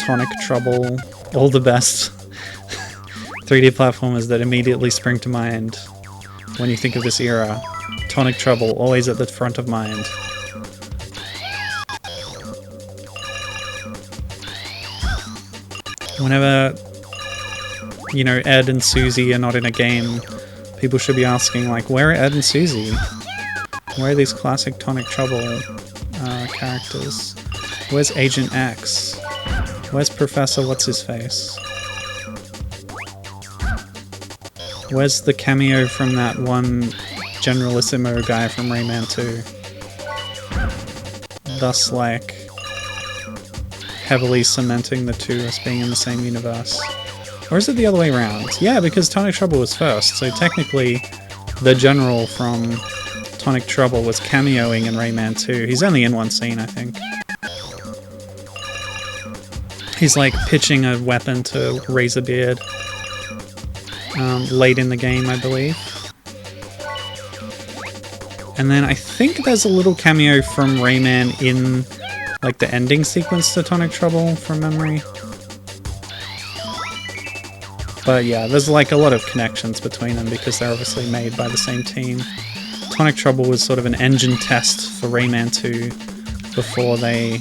Tonic Trouble, all the best 3D platformers that immediately spring to mind when you think of this era. Tonic Trouble, always at the front of mind. Whenever, you know, Ed and Susie are not in a game, people should be asking, like, where are Ed and Susie? Where are these classic Tonic Trouble characters? Where's Agent X? Where's Professor What's-His-Face? Where's the cameo from that one Generalissimo guy from Rayman 2? Thus, like, heavily cementing the two as being in the same universe. Or is it the other way around? Yeah, because Tonic Trouble was first, so technically the General from Tonic Trouble was cameoing in Rayman 2. He's only in one scene, I think. He's like pitching a weapon to Razorbeard late in the game, I believe. And then I think there's a little cameo from Rayman in like the ending sequence to Tonic Trouble from memory. But yeah, there's like a lot of connections between them because they're obviously made by the same team. Tonic Trouble was sort of an engine test for Rayman 2 before they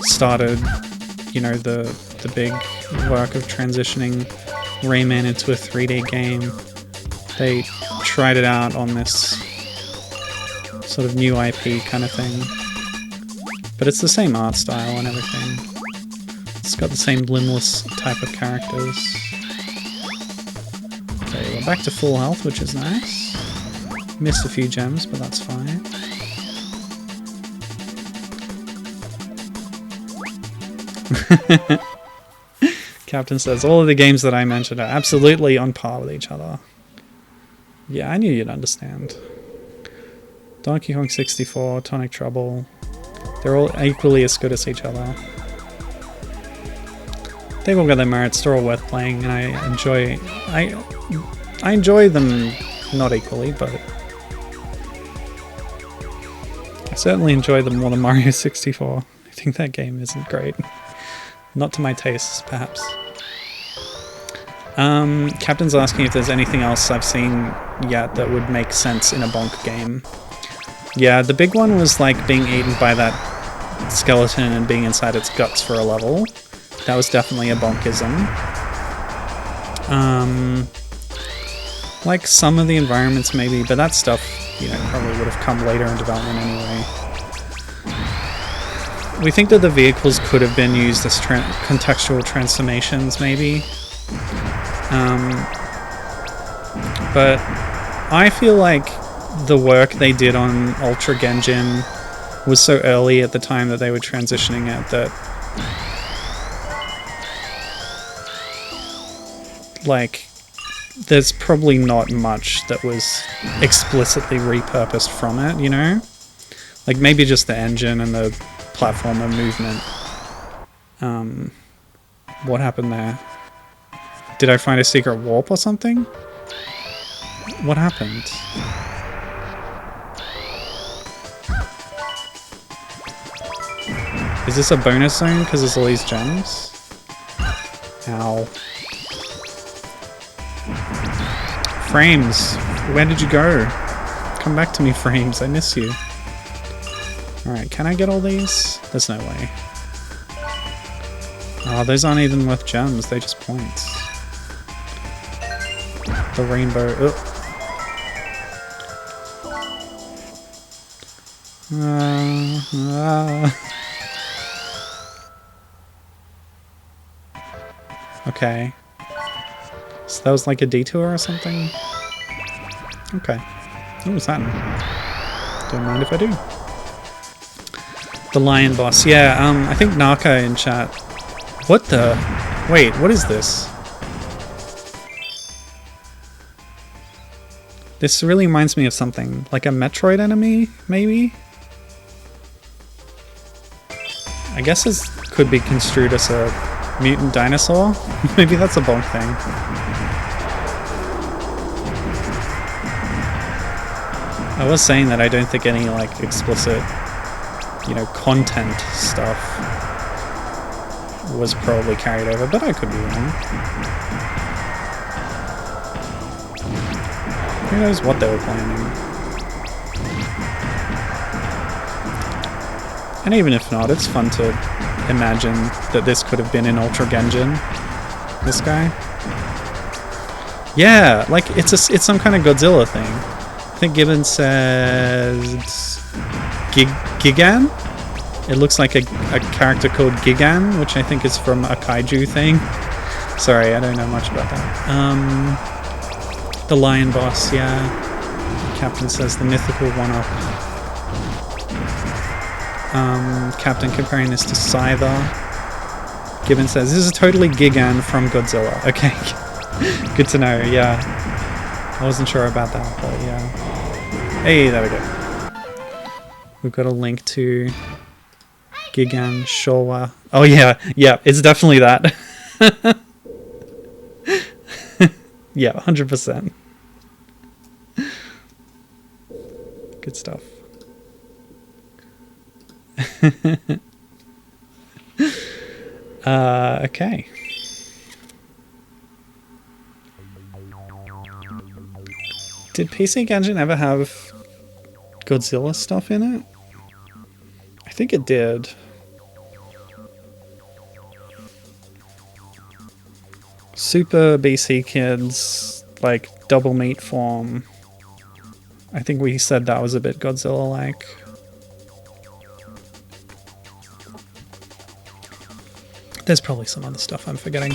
started, you know, the big work of transitioning Rayman into a 3D game. They tried it out on this sort of new IP kind of thing. But it's the same art style and everything. It's got the same limbless type of characters. Okay, we're back to full health, which is nice. Missed a few gems, but that's fine. Captain says, all of the games that I mentioned are absolutely on par with each other. Yeah, I knew you'd understand. Donkey Kong 64, Tonic Trouble, they're all equally as good as each other. They've all got their merits, they're all worth playing, and I enjoy them not equally, but I certainly enjoy them more than Mario 64. I think that game isn't great. Not to my tastes, perhaps. Captain's asking if there's anything else I've seen yet that would make sense in a bonk game. Yeah, the big one was like being eaten by that skeleton and being inside its guts for a level. That was definitely a bonkism. Like some of the environments maybe, but that stuff, you know, probably would have come later in development anyway. We think that the vehicles could have been used as contextual transformations, maybe. But I feel like the work they did on Ultra Genjin was so early at the time that they were transitioning it that, like, there's probably not much that was explicitly repurposed from it, you know? Like, maybe just the engine and the platformer movement. What happened there? Did I find a secret warp or something? What happened? Is this a bonus zone because there's all these gems? Ow. Frames, where did you go? Come back to me, Frames, I miss you. Alright, can I get all these? There's no way. Oh, those aren't even worth gems, they're just points. The rainbow. Oh. Okay. So that was like a detour or something? Okay. What was that? Don't mind if I do. The lion boss. Yeah, I think Naka in chat. What the? Wait, what is this? This really reminds me of something. Like a Metroid enemy, maybe? I guess this could be construed as a mutant dinosaur. Maybe that's a bonk thing. I was saying that I don't think any, like, explicit, you know, content stuff was probably carried over, but I could be wrong. Who knows what they were planning? And even if not, it's fun to imagine that this could have been in Ultra Genjin. This guy. Yeah, like it's some kind of Godzilla thing. I think Gibbon says Gigan? It looks like a character called Gigan, which I think is from a kaiju thing. Sorry, I don't know much about that. The lion boss, yeah. Captain says the mythical one-up. Captain comparing this to Scyther. Gibbon says, this is totally Gigan from Godzilla. Okay, good to know, yeah. I wasn't sure about that, but yeah. Hey, there we go. We've got a link to Gigan Showa. Oh yeah, yeah, it's definitely that. Yeah, 100%. Good stuff. Okay. Did PC Genjin ever have Godzilla stuff in it? I think it did. Super BC Kids, like double meat form. I think we said that was a bit Godzilla-like. There's probably some other stuff I'm forgetting.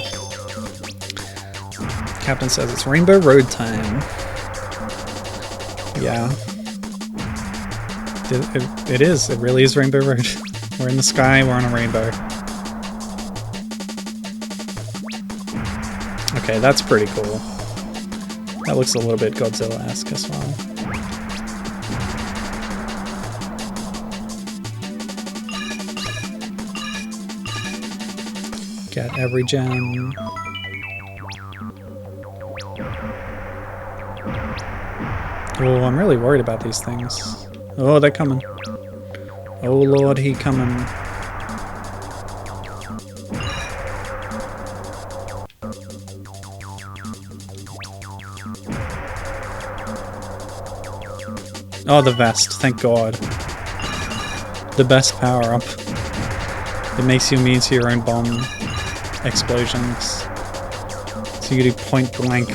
Captain says it's Rainbow Road time. Yeah. It is. It really is Rainbow Road. We're in the sky, we're on a rainbow. Okay, that's pretty cool. That looks a little bit Godzilla-esque as well. Get every gem. Oh, I'm really worried about these things. Oh, they're coming. Oh Lord, he coming. Oh, the vest, thank God. The best power-up. It makes you immune to your own bomb explosions. So you do point-blank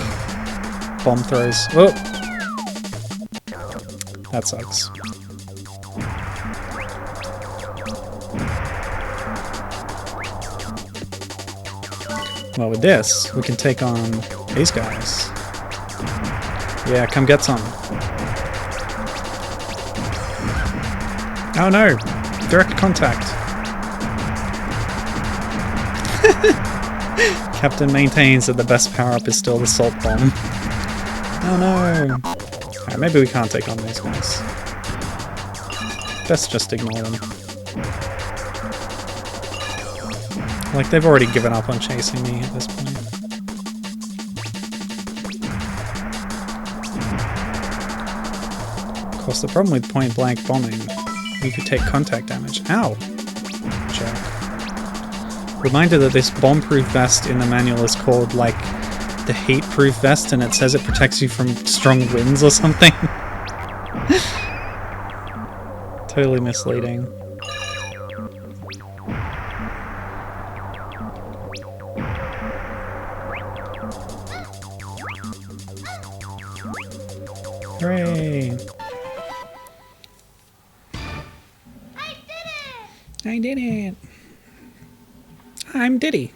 bomb throws. Oh! That sucks. Well, with this, we can take on These guys. Yeah, come get some. Oh no! Direct contact. Captain maintains that the best power-up is still the salt bomb. Oh no! Alright, maybe we can't take on these guys. Best just ignore them. Like, they've already given up on chasing me at this point. Of course, the problem with point-blank bombing, you could take contact damage. Ow! Jerk. Reminder that this bomb-proof vest in the manual is called, like, the heat-proof vest, and it says it protects you from strong winds or something. Totally misleading. Hooray! I did it! I'm Diddy.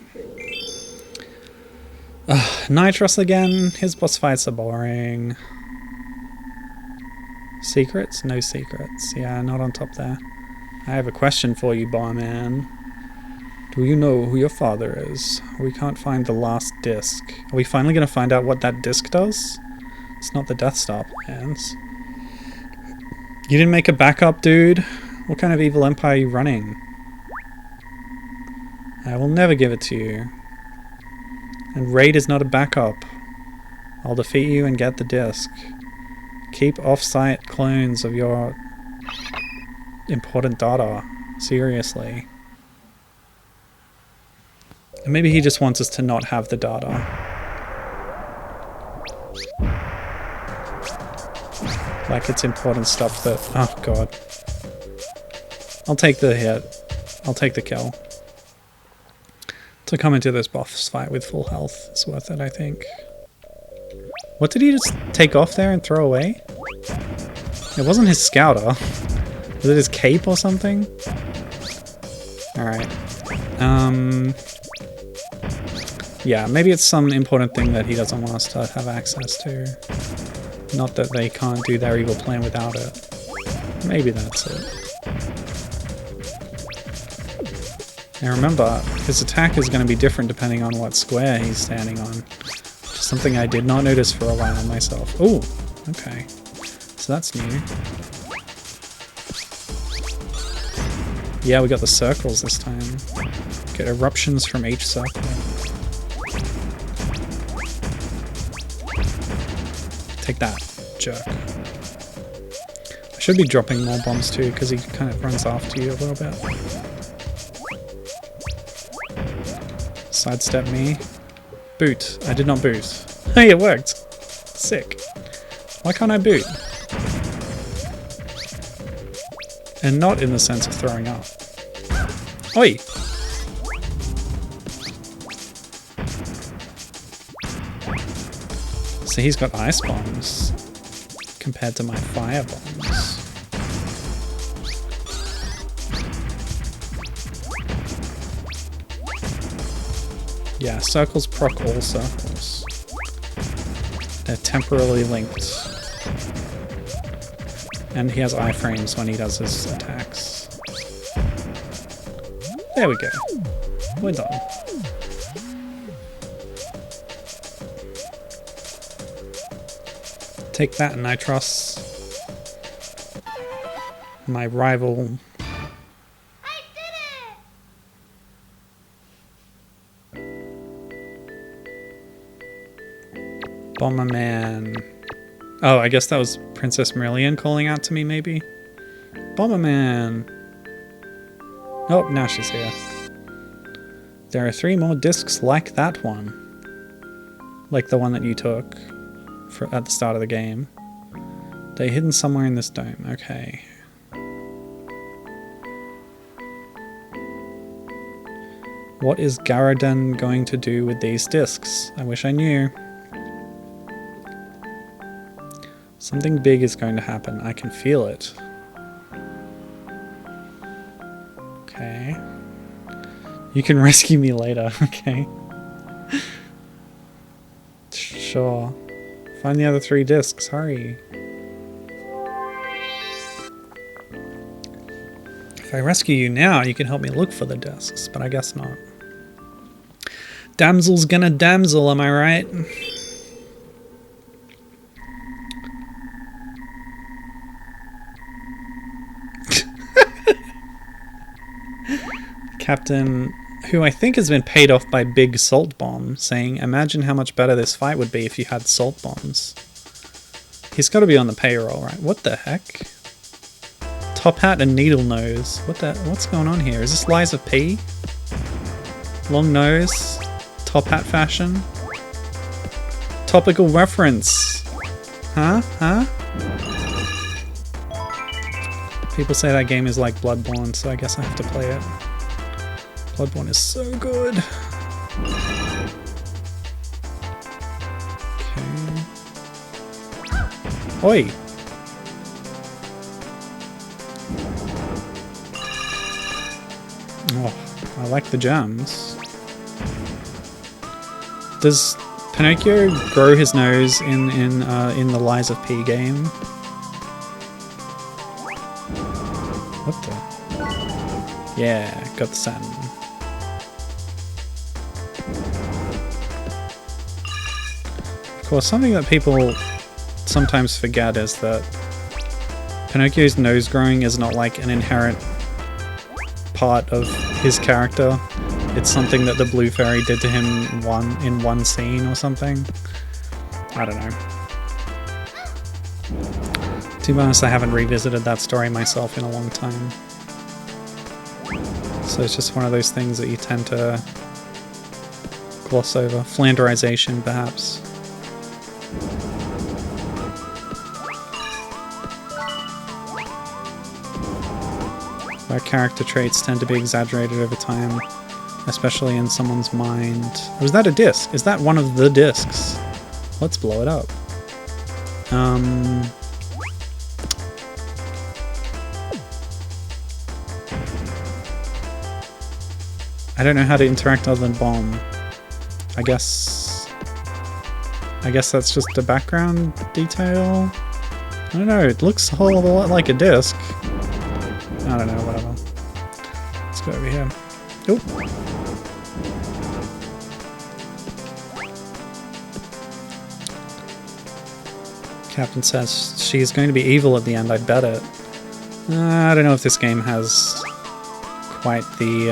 Ugh, Nitros again. His boss fights are boring. Secrets? No secrets. Yeah, not on top there. I have a question for you, Barman. Do you know who your father is? We can't find the last disc. Are we finally going to find out what that disc does? It's not the Death Star plans. You didn't make a backup, dude? What kind of evil empire are you running? I will never give it to you. And Raid is not a backup. I'll defeat you and get the disc. Keep off-site clones of your important data. Seriously. And maybe he just wants us to not have the data. Like it's important stuff that... Oh god. I'll take the hit. I'll take the kill. To come into this boss fight with full health is worth it, I think. What did he just take off there and throw away? It wasn't his scouter. Was it his cape or something? Alright. Yeah, maybe it's some important thing that he doesn't want us to have access to. Not that they can't do their evil plan without it. Maybe that's it. And remember, his attack is going to be different depending on what square he's standing on. Which is something I did not notice for a while myself. Oh, okay. So that's new. Yeah, we got the circles this time. Get eruptions from each circle. Take that, jerk. I should be dropping more bombs too, because he kind of runs after you a little bit. Sidestep me. Boot. I did not boot. Hey, it worked! Sick. Why can't I boot? And not in the sense of throwing up. Oi! So he's got ice bombs compared to my fire bombs. Yeah, circles proc all circles. They're temporarily linked. And he has iframes when he does his attacks. There we go. We're done. Take that, Nitros. My rival. I did it! Bomberman. Oh, I guess that was Princess Marillion calling out to me, maybe? Bomberman! Oh, now she's here. There are 3 more discs like that one. Like the one that you took at the start of the game. They're hidden somewhere in this dome. Okay. What is Garradon going to do with these discs? I wish I knew. Something big is going to happen. I can feel it. Okay. You can rescue me later. Okay. Sure. Find the other 3 discs, hurry. If I rescue you now, you can help me look for the discs, but I guess not. Damsel's gonna damsel, am I right? Captain, who I think has been paid off by Big Salt Bomb, saying, imagine how much better this fight would be if you had salt bombs. He's got to be on the payroll, right? What the heck? Top Hat and Needle Nose. What's going on here? Is this Lies of P? Long nose? Top Hat fashion? Topical reference. Huh? Huh? People say that game is like Bloodborne, so I guess I have to play it. Bloodborne is so good. Okay. Oi! Oh, I like the gems. Does Pinocchio grow his nose in the Lies of P game? What the? Yeah, got the satin. Of course, something that people sometimes forget is that Pinocchio's nose growing is not like an inherent part of his character. It's something that the Blue Fairy did to him in one scene or something. I don't know. To be honest, I haven't revisited that story myself in a long time. So it's just one of those things that you tend to gloss over. Flanderization, perhaps. Where character traits tend to be exaggerated over time, especially in someone's mind. Or is that a disc? Is that one of the discs? Let's blow it up. I don't know how to interact other than bomb. I guess that's just a background detail? I don't know, it looks a whole lot like a disc. I don't know, whatever. Let's go over here. Oop. Captain says she's going to be evil at the end, I bet it. I don't know if this game has quite the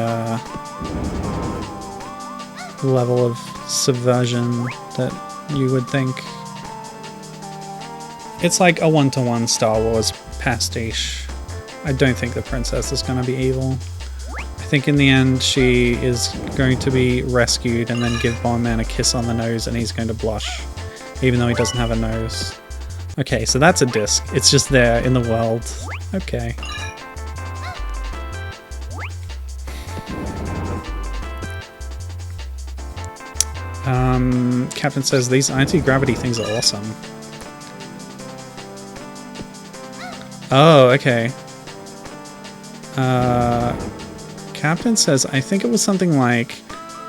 level of subversion that you would think. It's like a one-to-one Star Wars pastiche. I don't think the princess is going to be evil. I think in the end she is going to be rescued and then give Bomberman a kiss on the nose and he's going to blush, even though he doesn't have a nose. Okay, so that's a disc. It's just there in the world. Okay. Captain says these anti-gravity things are awesome. Oh, okay. Captain says, I think it was something like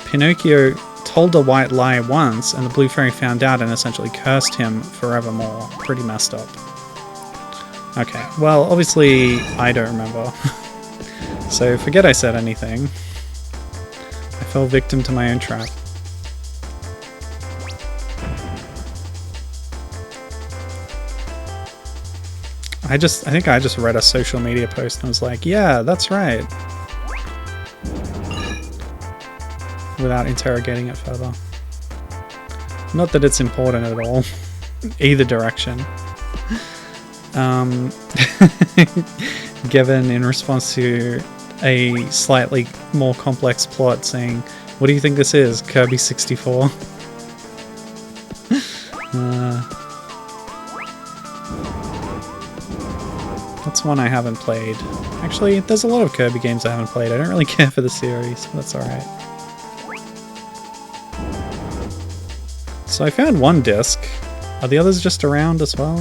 Pinocchio told a white lie once and the Blue Fairy found out and essentially cursed him forevermore. Pretty messed up. Okay, well, obviously I don't remember. So forget I said anything. I fell victim to my own trap. I think I just read a social media post and was like, yeah, that's right. Without interrogating it further. Not that it's important at all. Either direction. Given in response to a slightly more complex plot saying, what do you think this is? Kirby 64? That's one I haven't played. Actually, there's a lot of Kirby games I haven't played. I don't really care for the series, but that's alright. So I found one disc. Are the others just around as well?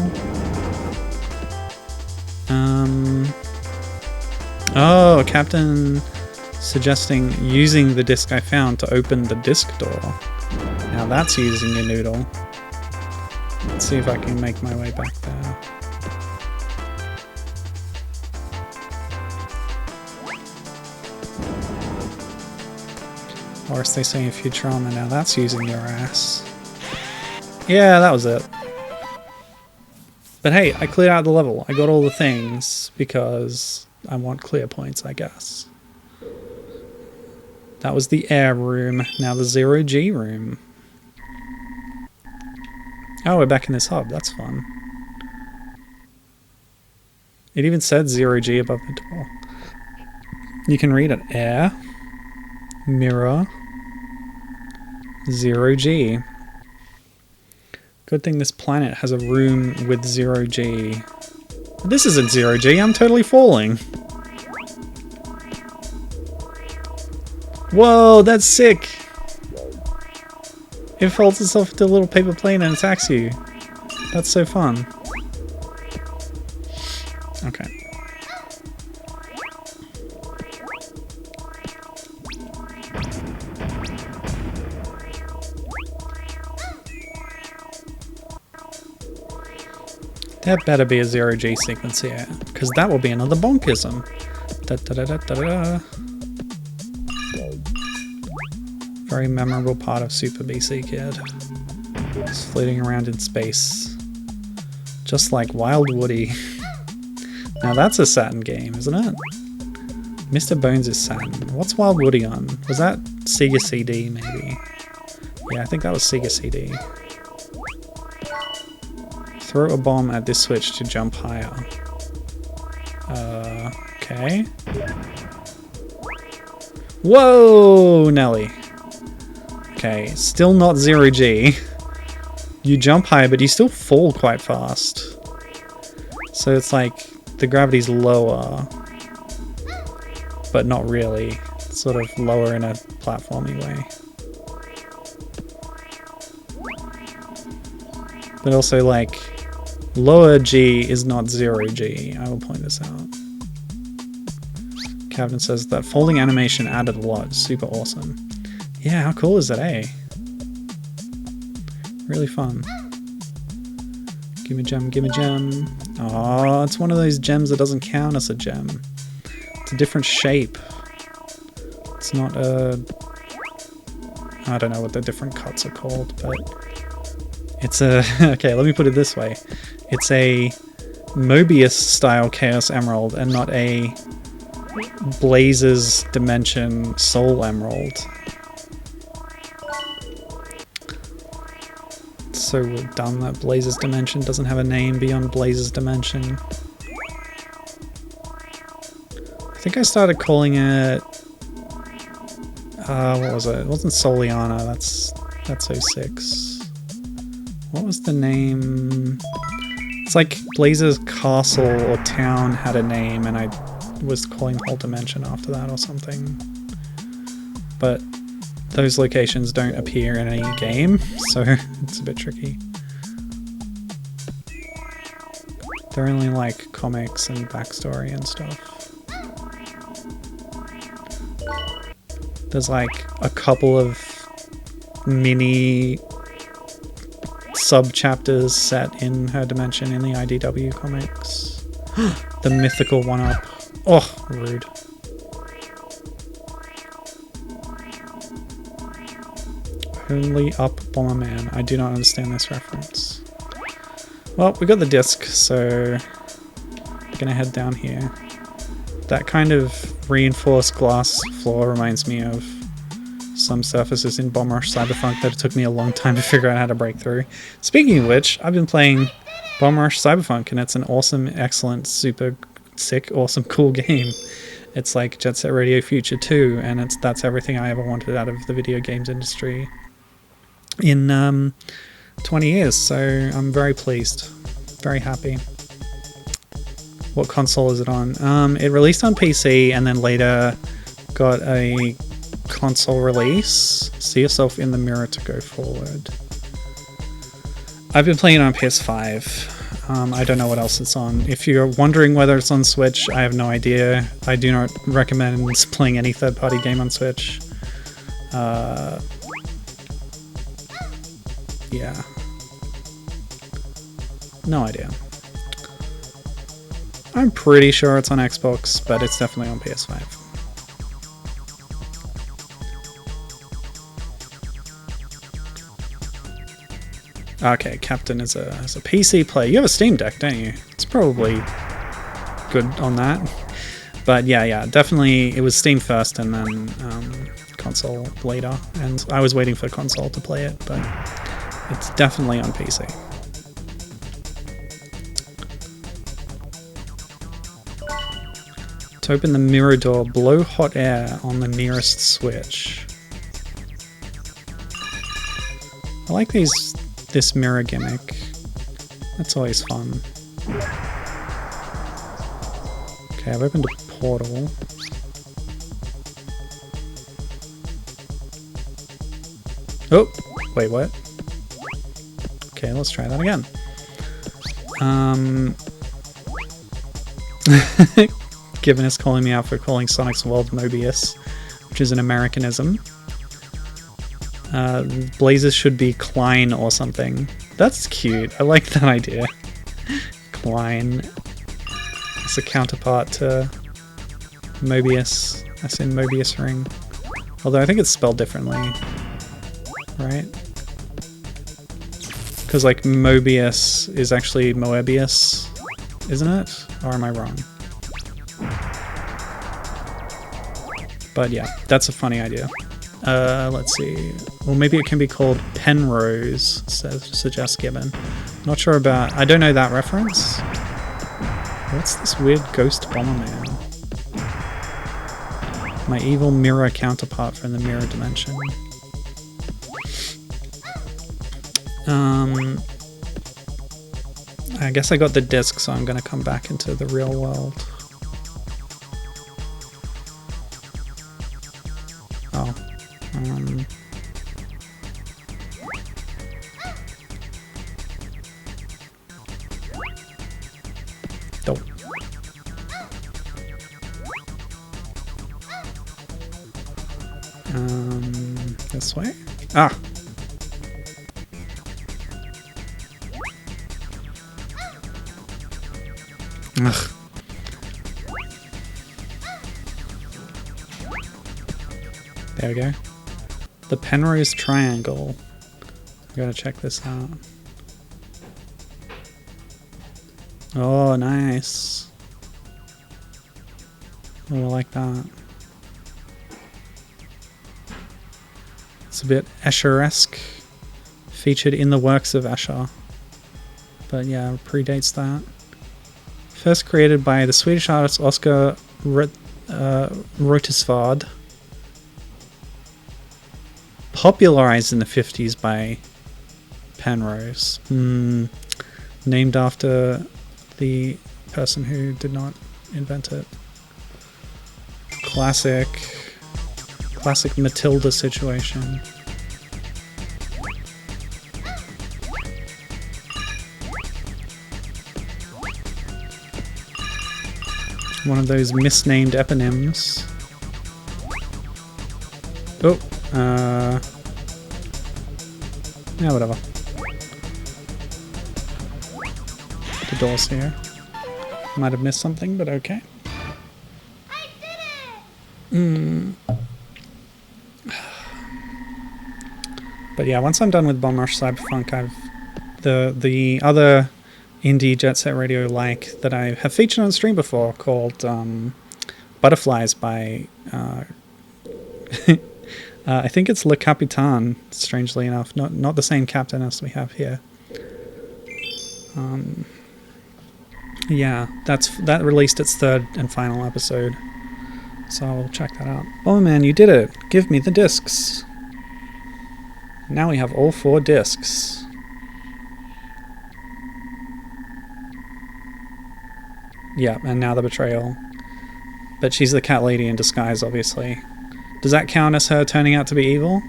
Oh, Captain suggesting using the disc I found to open the disc door. Now that's using a noodle. Let's see if I can make my way back there. Or as they say in Futurama, now that's using your ass. Yeah, that was it. But hey, I cleared out the level. I got all the things because I want clear points, I guess. That was the air room. Now the 0G room. Oh, we're back in this hub. That's fun. It even said 0G above the door. You can read it. Air. Mirror. 0G. Good thing this planet has a room with 0G. This isn't 0G, I'm totally falling. Whoa, that's sick! It folds itself into a little paper plane and attacks you. That's so fun. Okay. There better be a 0G sequence here, because that will be another bonkism. Da, da, da, da, da, da. Very memorable part of Super BC Kid. Just floating around in space. Just like Wild Woody. Now that's a Saturn game, isn't it? Mr. Bones is Saturn. What's Wild Woody on? Was that Sega CD, maybe? Yeah, I think that was Sega CD. Throw a bomb at this switch to jump higher. Okay. Whoa, Nelly. Okay, still not 0G. You jump higher, but you still fall quite fast. So it's like the gravity's lower, but not really. It's sort of lower in a platformy way. But also, like, lower G is not 0G. I will point this out. Captain says that folding animation added a lot. Super awesome. Yeah, how cool is that, eh? Really fun. Gimme gem, gimme gem. Oh, it's one of those gems that doesn't count as a gem. It's a different shape. It's not a... I don't know what the different cuts are called, but... It's a... Okay, let me put it this way. It's a Mobius-style Chaos Emerald and not a Blazes Dimension Soul Emerald. It's so dumb that Blazes Dimension doesn't have a name beyond Blazes Dimension. I think I started calling it... what was it? It wasn't Soliana, that's 06. What was the name? It's like Blazes Castle or Town had a name and I was calling the whole dimension after that or something. But those locations don't appear in any game, so it's a bit tricky. They're only like comics and backstory and stuff. There's like a couple of mini sub-chapters set in her dimension in the IDW comics. The mythical one-up. Oh, rude. Only up Bomberman. I do not understand this reference. Well, we got the disc, so I'm gonna head down here. That kind of reinforced glass floor reminds me of some surfaces in Bomber Cyberpunk that it took me a long time to figure out how to break through. Speaking of which, I've been playing Bomber Cyberpunk and it's an awesome, excellent, super sick, awesome, cool game. It's like Jet Set Radio Future 2 and that's everything I ever wanted out of the video games industry in 20 years, so I'm very pleased, very happy. What console is it on? It released on PC and then later got a console release. See yourself in the mirror to go forward. I've been playing it on PS5. I don't know what else it's on. If you're wondering whether it's on Switch, I have no idea. I do not recommend playing any third-party game on Switch. Yeah. No idea. I'm pretty sure it's on Xbox, but it's definitely on PS5. Okay, Captain is a PC player. You have a Steam Deck, don't you? It's probably good on that. But yeah, definitely it was Steam first and then console later. And I was waiting for console to play it, but it's definitely on PC. To open the mirror door, blow hot air on the nearest switch. I like this mirror gimmick. That's always fun. Okay, I've opened a portal. Oh, wait, what? Okay, let's try that again. Given is calling me out for calling Sonic's World Mobius, which is an Americanism. Blazes should be Klein or something. That's cute. I like that idea. Klein. It's a counterpart to Mobius. As in Mobius ring. Although I think it's spelled differently. Right? Because like Mobius is actually Moebius, isn't it? Or am I wrong? But yeah, that's a funny idea. Let's see. Well, maybe it can be called Penrose, suggests Gibbon. Not sure about... I don't know that reference. What's this weird ghost Bomberman? My evil mirror counterpart from the mirror dimension. I guess I got the disc, so I'm going to come back into the real world. Oh. Oh. This way? Ah! Ugh. There we go. The Penrose Triangle. I gotta check this out. Oh, nice. Oh, I like that. It's a bit Escher-esque. Featured in the works of Escher. But yeah, predates that. First created by the Swedish artist Oscar Reuterswärd. Popularized in the 50s by Penrose. Named after the person who did not invent it. Classic Matilda situation. One of those misnamed eponyms. Oh, yeah, whatever. The door's here. Might have missed something, but okay. I did it! But yeah, once I'm done with Bomb Rush Cyberpunk, the other indie Jet Set Radio like that I have featured on stream before, called Butterflies by I think it's Le Capitan, strangely enough, not the same captain as we have here. Yeah, that released its third and final episode, so I'll check that out. Bomberman, you did it! Give me the discs! Now we have all 4 discs. Yeah, and now the betrayal. But she's the cat lady in disguise, obviously. Does that count as her turning out to be evil?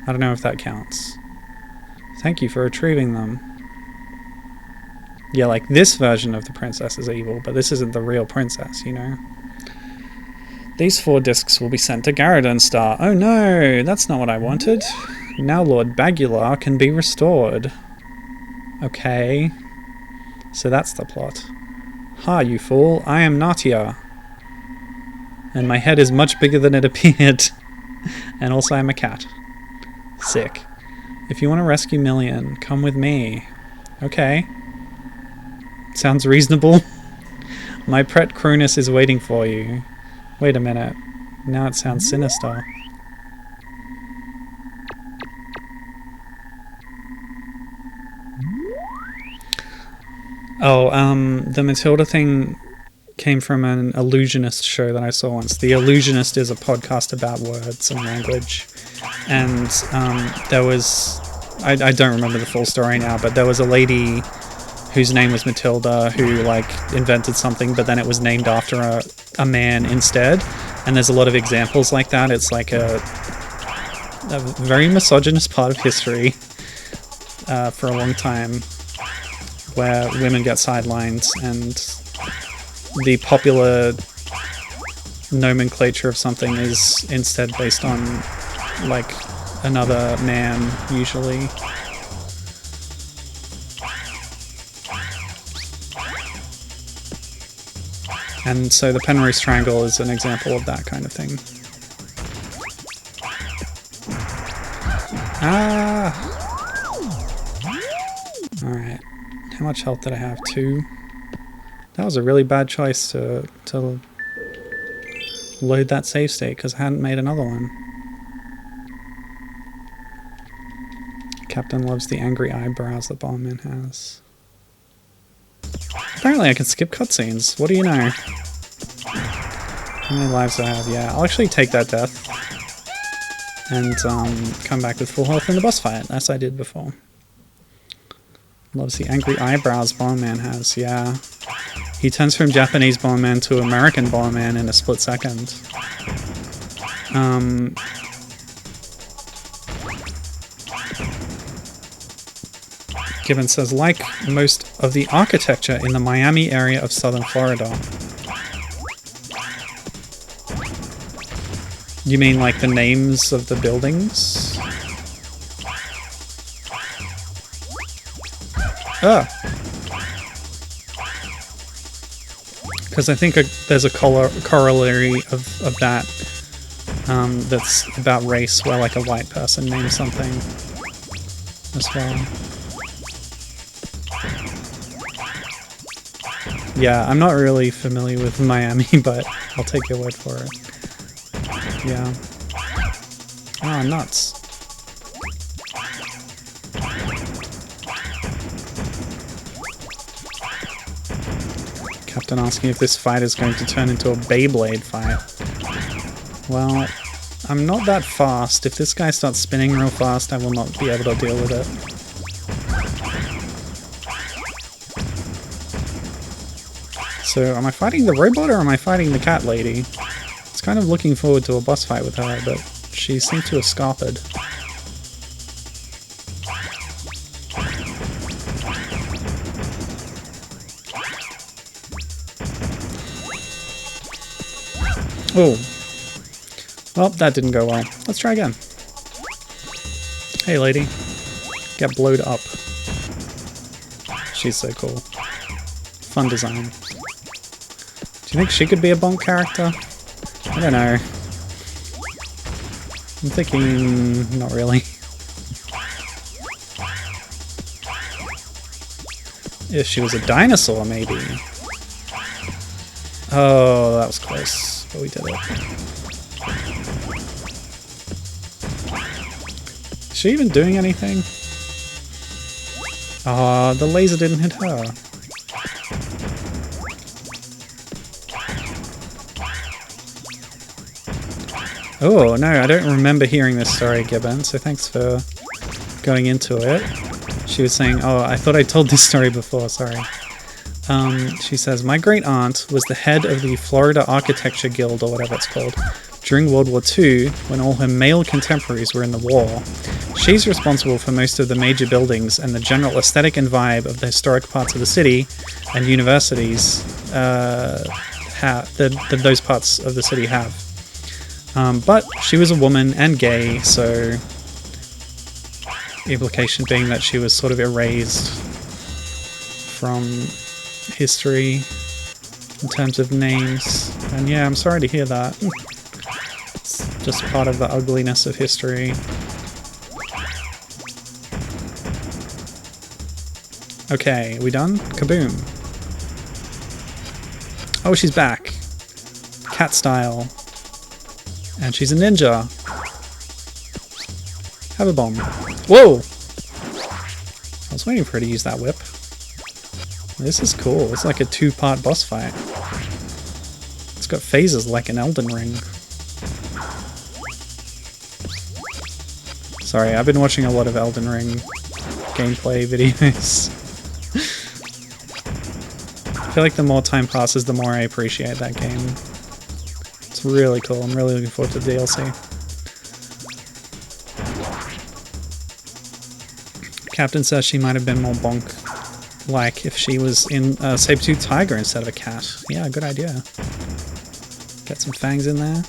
I don't know if that counts. Thank you for retrieving them. Yeah, like this version of the princess is evil, but this isn't the real princess, you know? These 4 discs will be sent to Garradon Star. Oh no, that's not what I wanted. Now Lord Bagular can be restored. Okay. So that's the plot. Ha, you fool, I am Natia. And my head is much bigger than it appeared. And also I'm a cat. Sick. If you want to rescue Million, come with me. Okay. Sounds reasonable. My pet Cronus is waiting for you. Wait a minute. Now it sounds sinister. Oh, the Matilda thing came from an illusionist show that I saw once. The Illusionist is a podcast about words and language. And there was... I don't remember the full story now, but there was a lady whose name was Matilda who, like, invented something, but then it was named after a man instead. And there's a lot of examples like that. It's like a very misogynist part of history for a long time, where women get sidelined and the popular nomenclature of something is instead based on, like, another man, usually. And so the Penrose Triangle is an example of that kind of thing. Ah! Alright. How much health did I have? 2? That was a really bad choice to load that save state, because I hadn't made another one. Captain loves the angry eyebrows that Bomberman has. Apparently I can skip cutscenes. What do you know? How many lives do I have? Yeah, I'll actually take that death. And come back with full health in the boss fight, as I did before. Loves the angry eyebrows Bomberman has, yeah. He turns from Japanese Bomberman to American Bomberman in a split second. Gibbon says, like most of the architecture in the Miami area of southern Florida. You mean like the names of the buildings? Ah! Because I think there's a corollary of that that's about race, where like a white person names something as well. Yeah, I'm not really familiar with Miami, but I'll take your word for it. Yeah. Ah, nuts. Captain asking if this fight is going to turn into a Beyblade fight. Well, I'm not that fast. If this guy starts spinning real fast, I will not be able to deal with it. So, am I fighting the robot or am I fighting the cat lady? It's kind of looking forward to a boss fight with her, but she seems to have scarpered. Oh. Well, that didn't go well. Let's try again. Hey, lady. Get blowed up. She's so cool. Fun design. Do you think she could be a Bonk character? I don't know. I'm thinking... not really. If she was a dinosaur, maybe. Oh, that was close. But we did it. Is she even doing anything? Oh, the laser didn't hit her. Oh, no, I don't remember hearing this story, Gibbon, so thanks for going into it. She was saying, oh, I thought I told this story before, sorry. She says, my great-aunt was the head of the Florida Architecture Guild, or whatever it's called, during World War II, when all her male contemporaries were in the war. She's responsible for most of the major buildings and the general aesthetic and vibe of the historic parts of the city and universities that those parts of the city have. But she was a woman and gay, so the implication being that she was sort of erased from history in terms of names. And yeah, I'm sorry to hear that. It's just part of the ugliness of history. Okay, we done? Kaboom. Oh, she's back. Cat style. And she's a ninja. Have a bomb. Whoa! I was waiting for her to use that whip. This is cool. It's like a 2-part boss fight. It's got phases like an Elden Ring. Sorry, I've been watching a lot of Elden Ring gameplay videos. I feel like the more time passes, the more I appreciate that game. It's really cool. I'm really looking forward to the DLC. Captain says she might have been more bonk-like if she was in a saber-toothed tiger instead of a cat. Yeah, good idea. Get some fangs in there.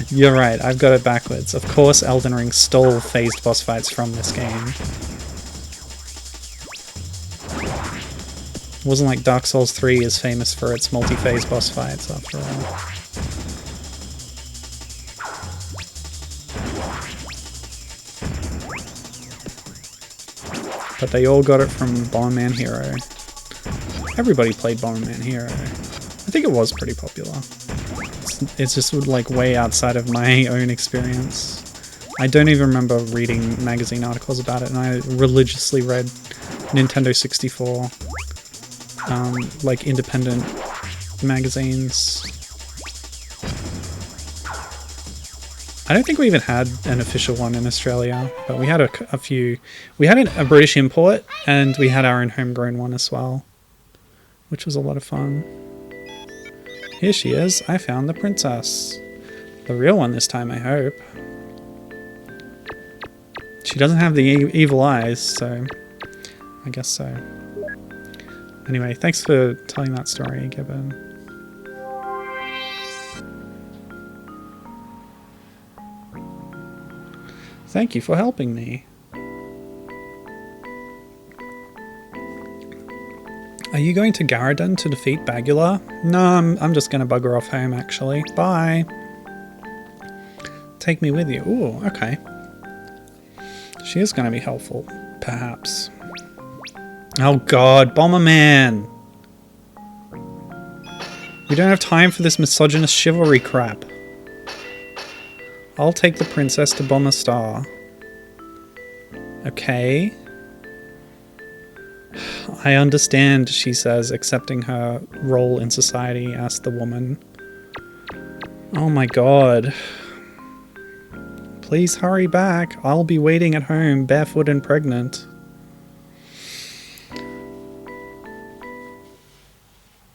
You're right, I've got it backwards. Of course Elden Ring stole phased boss fights from this game. It wasn't like Dark Souls 3 is famous for its multi-phase boss fights after all. But they all got it from Bomberman Hero. Everybody played Bomberman Hero. I think it was pretty popular. It's just like way outside of my own experience. I don't even remember reading magazine articles about it, and I religiously read Nintendo 64, like independent magazines. I don't think we even had an official one in Australia, but we had a few. We had a British import, and we had our own homegrown one as well, which was a lot of fun. Here she is. I found the princess. The real one this time, I hope. She doesn't have the evil eyes, so I guess so. Anyway, thanks for telling that story, Gibbon. Thank you for helping me. Are you going to Garradon to defeat Bagula? No, I'm just going to bugger off home, actually. Bye. Take me with you. Ooh, okay. She is going to be helpful, perhaps. Oh god, Bomberman! We don't have time for this misogynist chivalry crap. I'll take the princess to Bomber Star. Okay. I understand, she says, accepting her role in society as the woman. Oh my god. Please hurry back. I'll be waiting at home, barefoot and pregnant.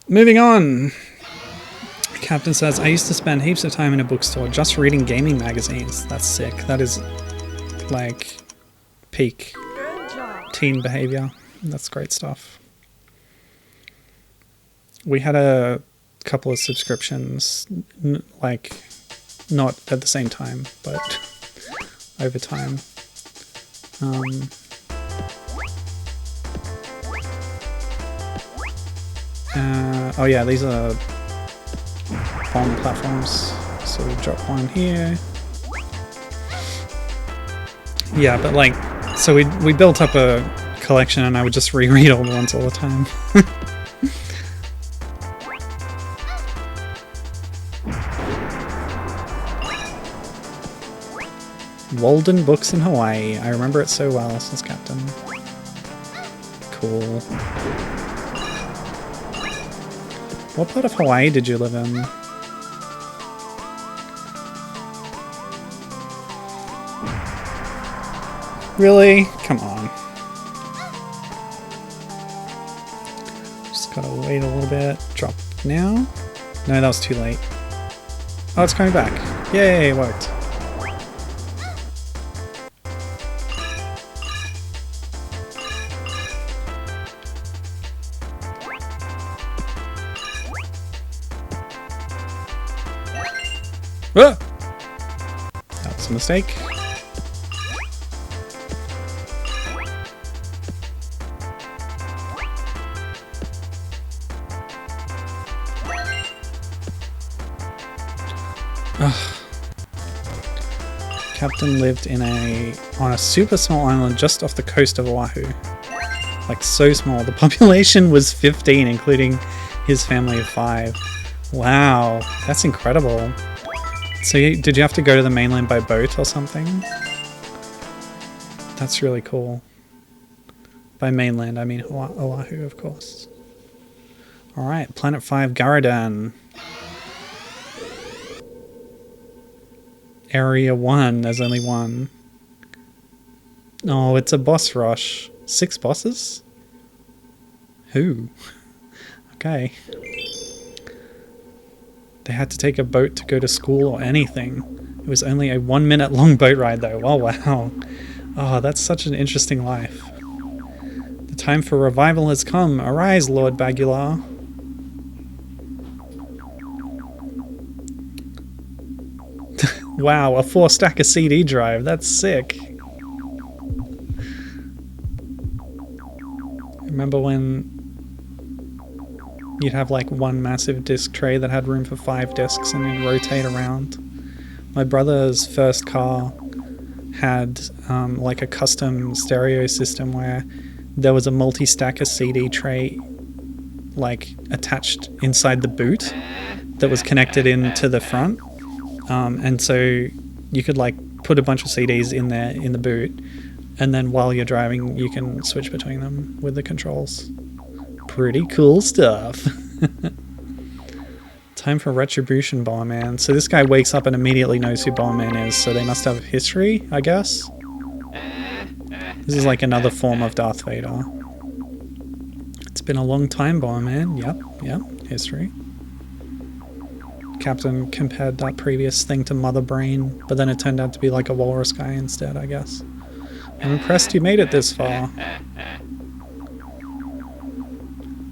Moving on. Captain says, I used to spend heaps of time in a bookstore just reading gaming magazines. That's sick. That is, like, peak teen behavior. That's great stuff. We had a couple of subscriptions, like, not at the same time, but over time. Oh yeah, these are bomb platforms. So we drop one here. Yeah, but like, so we built up a collection and I would just reread all the ones all the time. Walden Books in Hawaii. I remember it so well, says Captain. Cool. What part of Hawaii did you live in? Really? Come on. Just gotta wait a little bit. Drop now? No, that was too late. Oh, it's coming back. Yay, it worked. Ah! That was a mistake. Captain lived on a super small island just off the coast of Oahu. Like, so small. The population was 15, including his family of 5. Wow, that's incredible. So did you have to go to the mainland by boat or something? That's really cool. By mainland, I mean Oahu, of course. Alright, Planet 5 Garadan. Area 1, there's only one. Oh, it's a boss rush. 6 bosses? Who? Okay. They had to take a boat to go to school or anything. It was only a 1-minute long boat ride though. Oh wow. Oh, that's such an interesting life. The time for revival has come. Arise, Lord Bagular. Wow, a 4-stacker CD drive. That's sick. Remember when you'd have like one massive disc tray that had room for 5 discs and you'd rotate around? My brother's first car had like a custom stereo system where there was a multi-stacker CD tray like attached inside the boot that was connected into the front. And so you could like put a bunch of CDs in there in the boot, and then while you're driving you can switch between them with the controls. Pretty cool stuff. Time for Retribution Bomberman. So this guy wakes up and immediately knows who Bomberman is, so they must have history, I guess. This is like another form of Darth Vader. It's been a long time, Bomberman. Yep, history. Captain compared that previous thing to Mother Brain, but then it turned out to be like a walrus guy instead, I guess. I'm impressed you made it this far.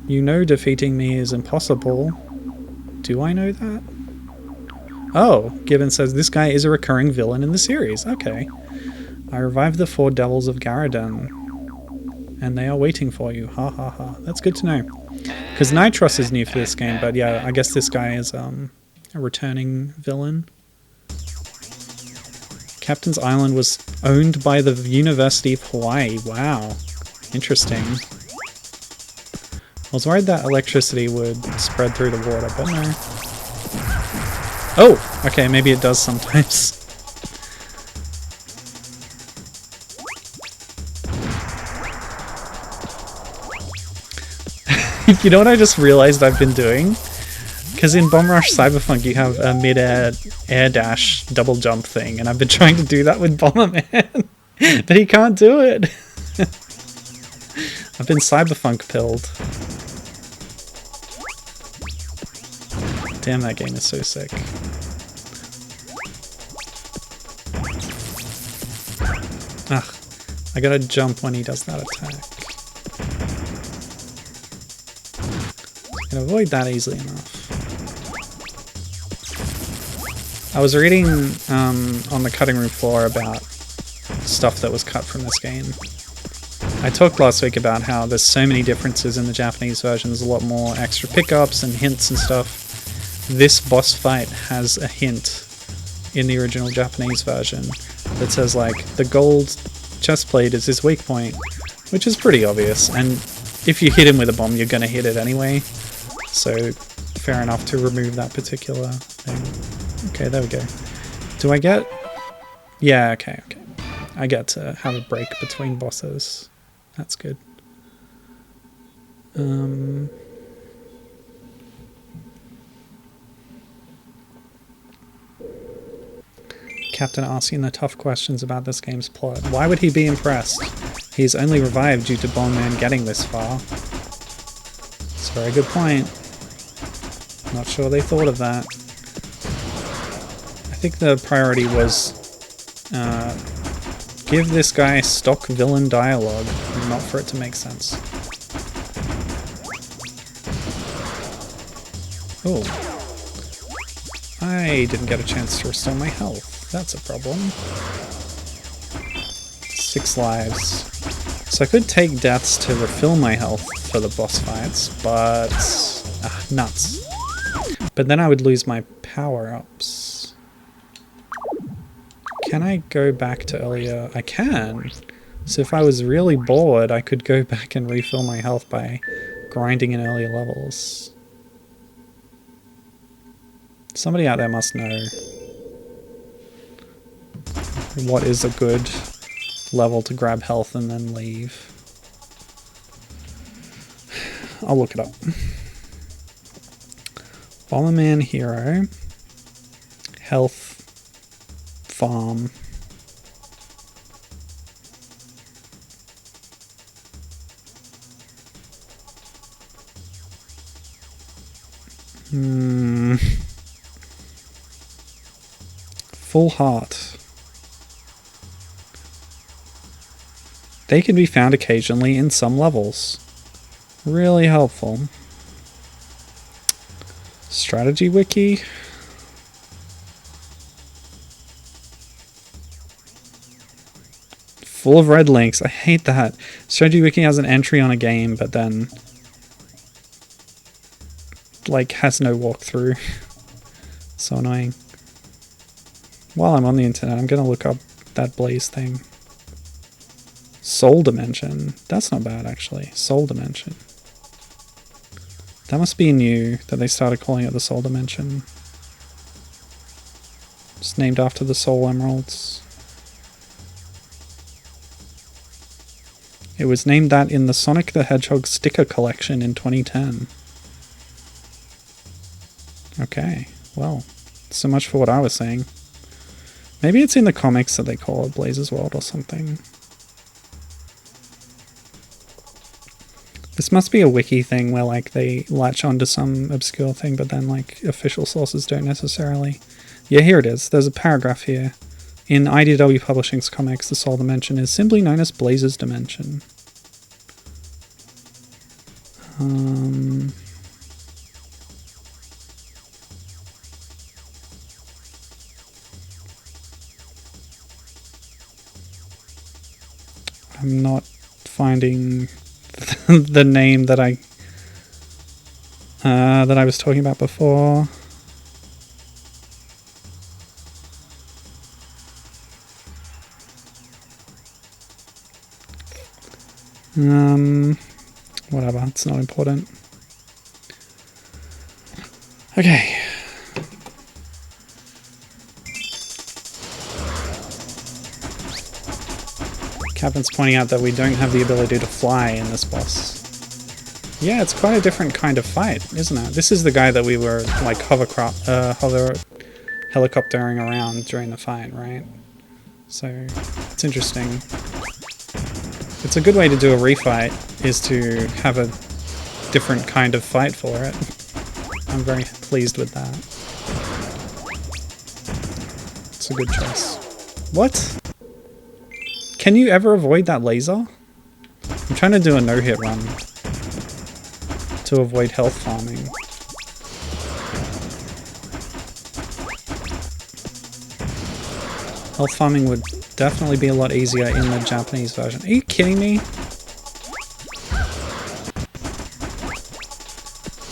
You know defeating me is impossible. Do I know that? Oh, Gibbon says this guy is a recurring villain in the series. Okay. I revived the 4 devils of Garadan, and they are waiting for you. Ha ha ha. That's good to know. Because Nitros is new for this game, but yeah, I guess this guy is a returning villain. Captain's Island was owned by the University of Hawaii. Wow. Interesting. I was worried that electricity would spread through the water, but no. Oh! Okay, maybe it does sometimes. You know what I just realized I've been doing? Because in Bomb Rush Cyberpunk you have a mid-air air dash double jump thing, and I've been trying to do that with Bomberman, but he can't do it. I've been Cyberpunk pilled. Damn, that game is so sick. Ugh, I gotta jump when he does that attack. I can avoid that easily enough. I was reading on the cutting room floor about stuff that was cut from this game. I talked last week about how there's so many differences in the Japanese version. There's a lot more extra pickups and hints and stuff. This boss fight has a hint in the original Japanese version that says like the gold chest plate is his weak point, which is pretty obvious, and if you hit him with a bomb you're gonna hit it anyway, so fair enough to remove that particular thing. Okay, there we go. Do I get... Yeah, okay. I get to have a break between bosses. That's good. Captain asking the tough questions about this game's plot. Why would he be impressed? He's only revived due to Bomberman getting this far. It's a very good point. Not sure they thought of that. I think the priority was give this guy stock villain dialogue, not for it to make sense. Oh. I didn't get a chance to restore my health. That's a problem. 6 lives. So I could take deaths to refill my health for the boss fights, but... nuts. But then I would lose my power-ups. can I go back to earlier? I can. So if I was really bored, I could go back and refill my health by grinding in earlier levels. Somebody out there must know what is a good level to grab health and then leave. I'll look it up. Bomberman Hero. Health. Farm. Full heart. They can be found occasionally in some levels. Really helpful. Strategy wiki. Full of red links. I hate that. Strategy wiki has an entry on a game, but then like has no walkthrough. So annoying. While I'm on the internet, I'm gonna look up that Blaze thing. Soul Dimension. That's not bad, actually. Soul Dimension. That must be new, that they started calling it the Soul Dimension. It's named after the Soul Emeralds. It was named that in the Sonic the Hedgehog sticker collection in 2010. Okay, well, so much for what I was saying. Maybe it's in the comics that they call it Blaze's World or something. This must be a wiki thing where like they latch onto some obscure thing, but then like official sources don't necessarily. Yeah, here it is. There's a paragraph here. In IDW Publishing's comics, the Soul Dimension is simply known as Blaze's Dimension. I'm not finding the name that I was talking about before. Whatever, it's not important. Okay. Captain's pointing out that we don't have the ability to fly in this boss. Yeah, it's quite a different kind of fight, isn't it? This is the guy that we were like helicoptering around during the fight, right? So it's interesting. It's a good way to do a refight, is to have a different kind of fight for it. I'm very pleased with that. It's a good choice. What? Can you ever avoid that laser? I'm trying to do a no-hit run to avoid health farming. Health farming would definitely be a lot easier in the Japanese version. Are you kidding me?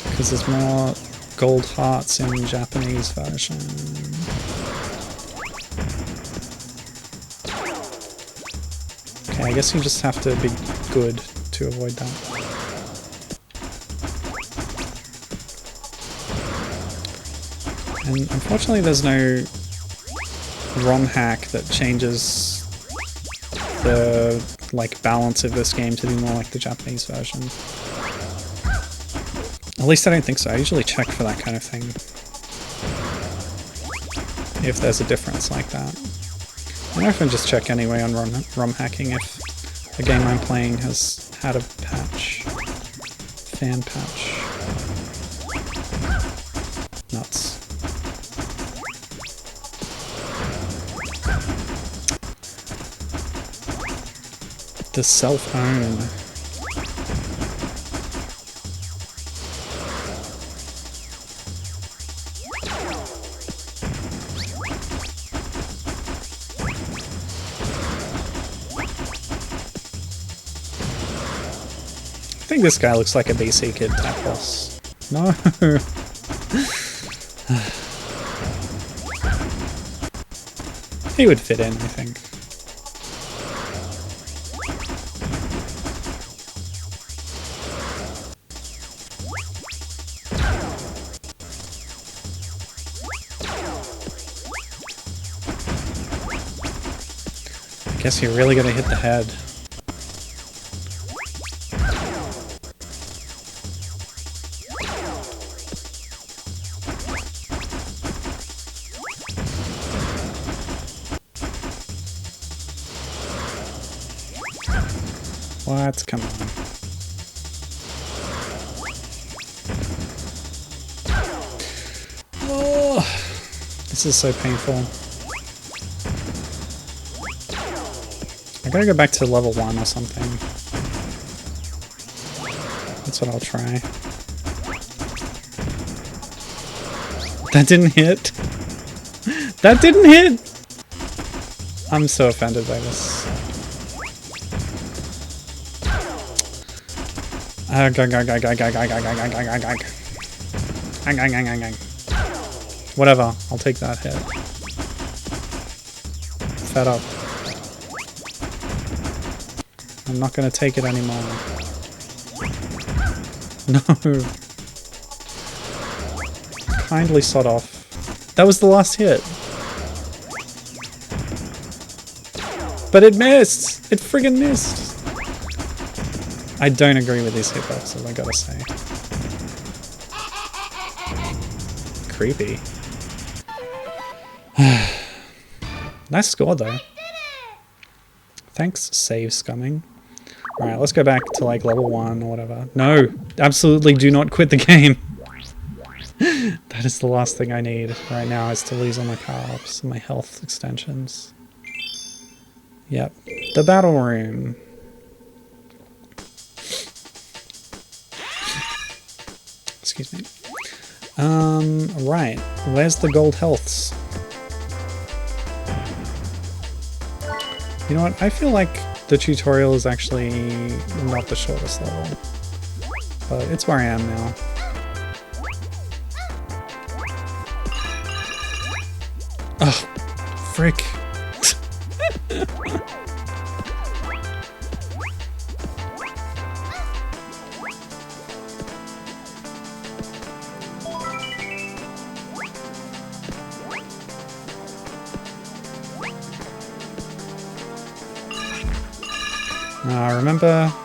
Because there's more gold hearts in the Japanese version. Okay, I guess you just have to be good to avoid that. And unfortunately there's no ROM hack that changes the like balance of this game to be more like the Japanese version. At least I don't think so. I usually check for that kind of thing. If there's a difference like that. I often just check anyway on ROM hacking if a game I'm playing has had a patch. Fan patch. Nuts. The self-own. I think this guy looks like a BC Kid type boss. No. He would fit in, I think. I guess you're really gonna hit the head. What? Come on. Oh, this is so painful. I gotta go back to level 1 or something. That's what I'll try. That didn't hit. That didn't hit! I'm so offended by this. Whatever, I'll take that hit. Fed up. I'm not gonna take it anymore. No. Kindly sod off. That was the last hit. But it missed! It friggin' missed! I don't agree with these hitboxes, I gotta say. Creepy. Nice score though. Thanks, save scumming. Alright, let's go back to like level 1 or whatever. No! Absolutely do not quit the game! That is the last thing I need right now, is to lose all my power-ups and my health extensions. Yep. The battle room. Excuse me. Right. Where's the gold healths? You know what? I feel like the tutorial is actually not the shortest level. But it's where I am now. Oh, frick.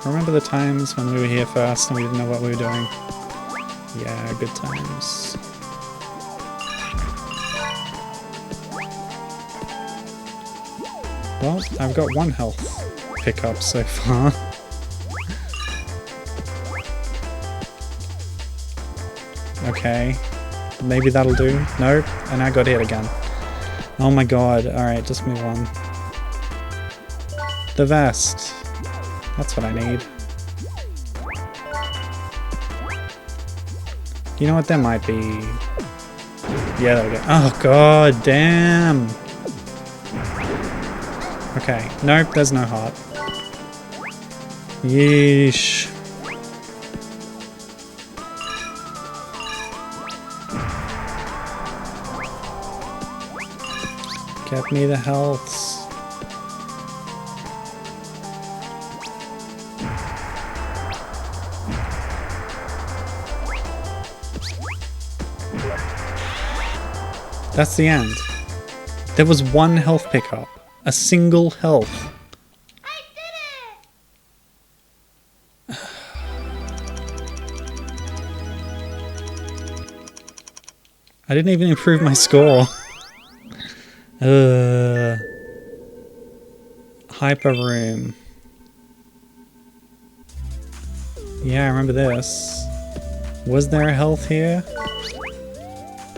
Remember the times when we were here first and we didn't know what we were doing? Yeah, good times. Well, I've got 1 health pickup so far. Okay, maybe that'll do. Nope, and I got hit again. Oh my god, alright, just move on. The vest. That's what I need. You know what, there might be... Yeah, there we go. Oh god, damn! Okay, nope, there's no heart. Yeesh. Get me the healths. That's the end. There was 1 health pickup. A single health. I did it! I didn't even improve my score. Hyper room. Yeah, I remember this. Was there a health here?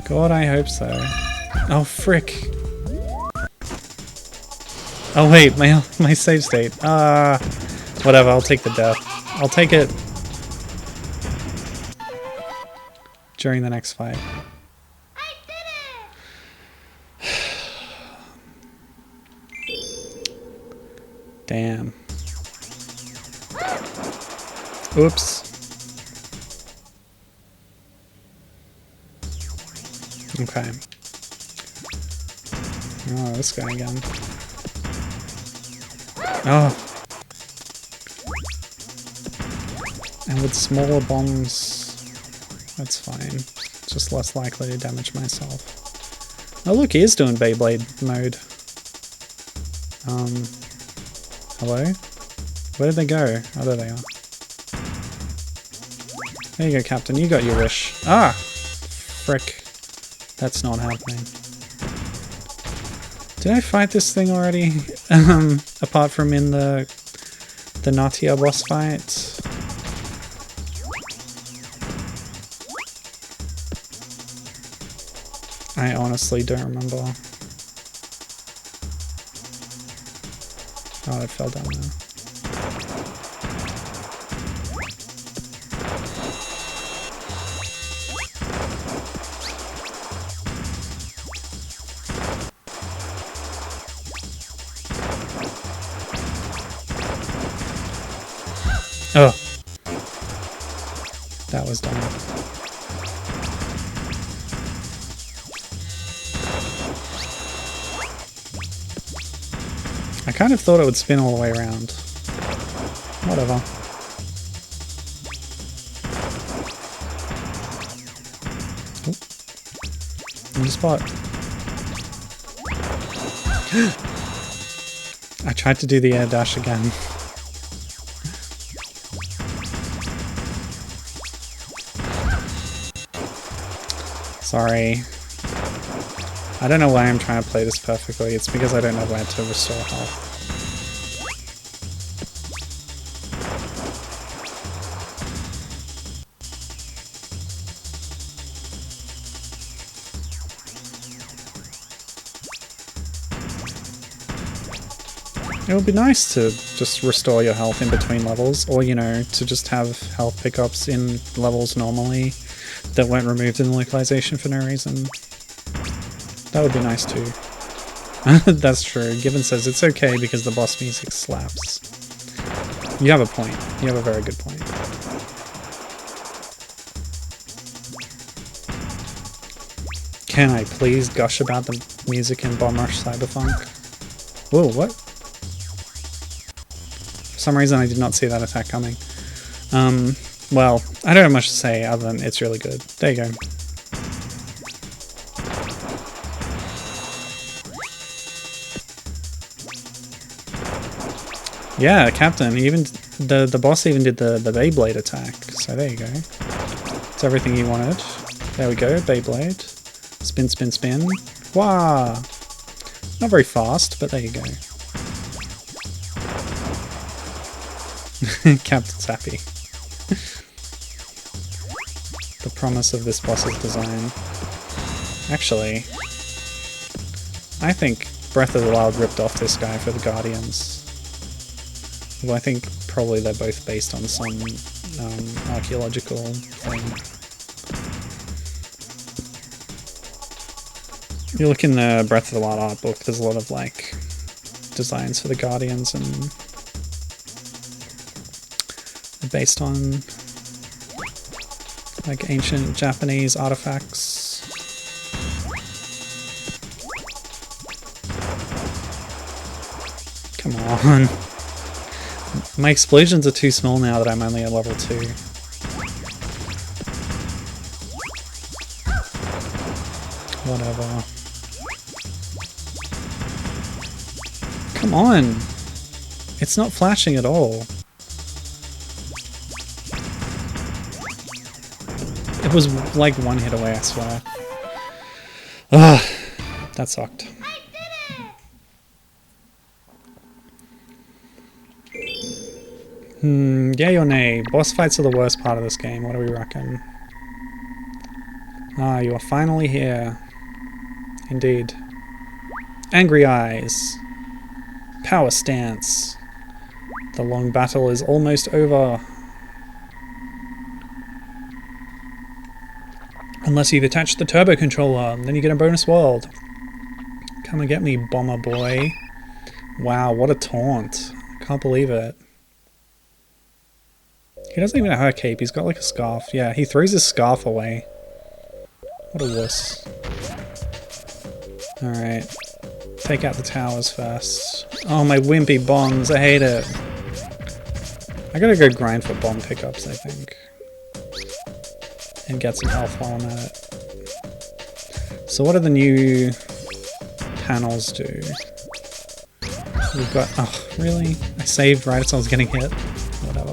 God, I hope so. Oh, frick. Oh wait, my save state. Whatever, I'll take the death. I'll take it during the next fight. I did it! Damn. Oops. Okay. Oh, this guy again. Oh. And with smaller bombs, that's fine. Just less likely to damage myself. Oh look, he is doing Beyblade mode. Hello? Where did they go? Oh, there they are. There you go, Captain. You got your wish. Ah! Frick. That's not happening. Did I fight this thing already? Apart from in the Natia boss fight? I honestly don't remember. Oh, it fell down there. Oh. That was dumb. I kind of thought it would spin all the way around. Whatever. Oh. New spot. I tried to do the air dash again. Sorry. I don't know why I'm trying to play this perfectly. It's because I don't know where to restore health. It would be nice to just restore your health in between levels, or, you know, to just have health pickups in levels normally that weren't removed in the localization for no reason. That would be nice too. That's true. Given says it's okay because the boss music slaps. You have a point. You have a very good point. Can I please gush about the music in Bomb Rush Cyberpunk? Whoa, what? For some reason I did not see that attack coming. Well, I don't have much to say other than it's really good. There you go. Yeah, Captain, even the boss even did the Beyblade attack, so there you go. It's everything you wanted. There we go, Beyblade. Spin, spin, spin. Wah! Not very fast, but there you go. Captain's happy. The promise of this boss's design. Actually, I think Breath of the Wild ripped off this guy for the Guardians. Well, I think probably they're both based on some archaeological thing. If you look in the Breath of the Wild art book, there's a lot of like designs for the Guardians, and they're based on like ancient Japanese artifacts. Come on. My explosions are too small now that I'm only at level 2. Whatever. Come on! It's not flashing at all. It was like one hit away, I swear. Ugh, that sucked. Yay or nay? Boss fights are the worst part of this game. What do we reckon? Ah, you are finally here. Indeed. Angry eyes. Power stance. The long battle is almost over. Unless you've attached the turbo controller, then you get a bonus world. Come and get me, bomber boy. Wow, what a taunt. I can't believe it. He doesn't even have a cape, he's got like a scarf. Yeah, he throws his scarf away. What a wuss. Alright. take out the towers first. Oh, my wimpy bombs. I hate it. I gotta go grind for bomb pickups, I think. And get some health while I'm at it. So what do the new panels do? We've got... Oh, really? I saved right as I was getting hit? Whatever.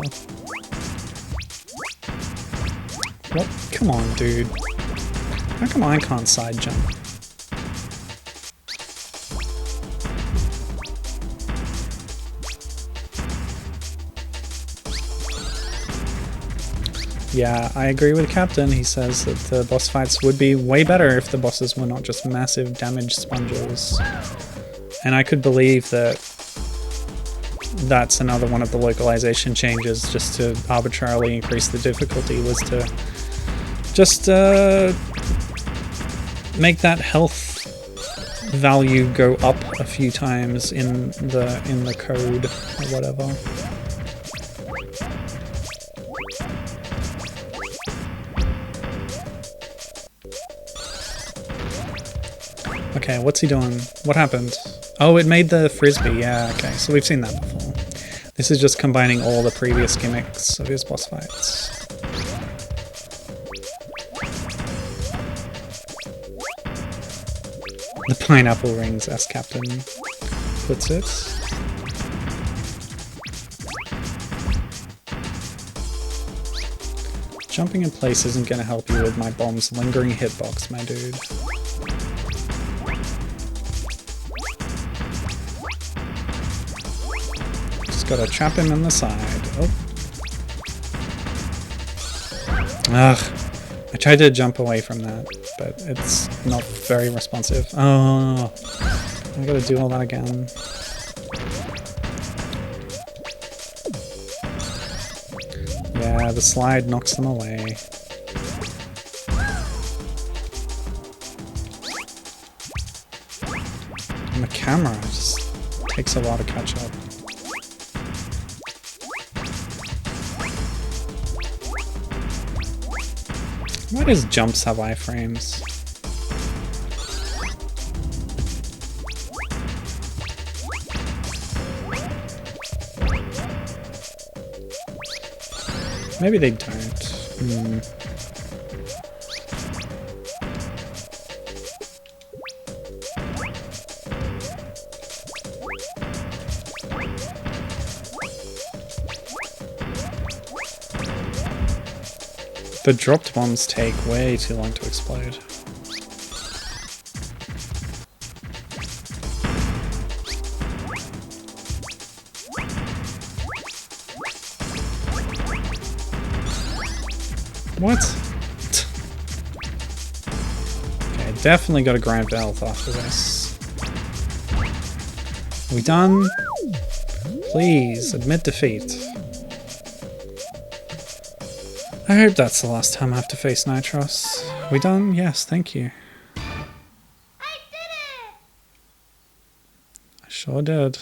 What? Come on, dude. How come I can't side jump? Yeah, I agree with Captain. He says that the boss fights would be way better if the bosses were not just massive damage sponges. And I could believe that that's another one of the localization changes, just to arbitrarily increase the difficulty, was to just make that health value go up a few times in the code or whatever. Okay, what's he doing? What happened? Oh, it made the frisbee. Yeah, okay, so we've seen that before. This is just combining all the previous gimmicks of his boss fights. The pineapple rings, as Captain puts it. Jumping in place isn't going to help you with my bomb's lingering hitbox, my dude. Just gotta trap him in the side. Oh. Ugh. I tried to jump away from that, but it's not very responsive. Oh, I gotta do all that again. Yeah, the slide knocks them away. And the camera just takes a while to catch up. Why does jumps have iframes? Maybe they don't. The dropped bombs take way too long to explode. What? Okay, definitely got to grind for health after this. Are we done? Please, admit defeat. I hope that's the last time I have to face Nitros. Are we done? Yes, thank you. I did it! I sure did.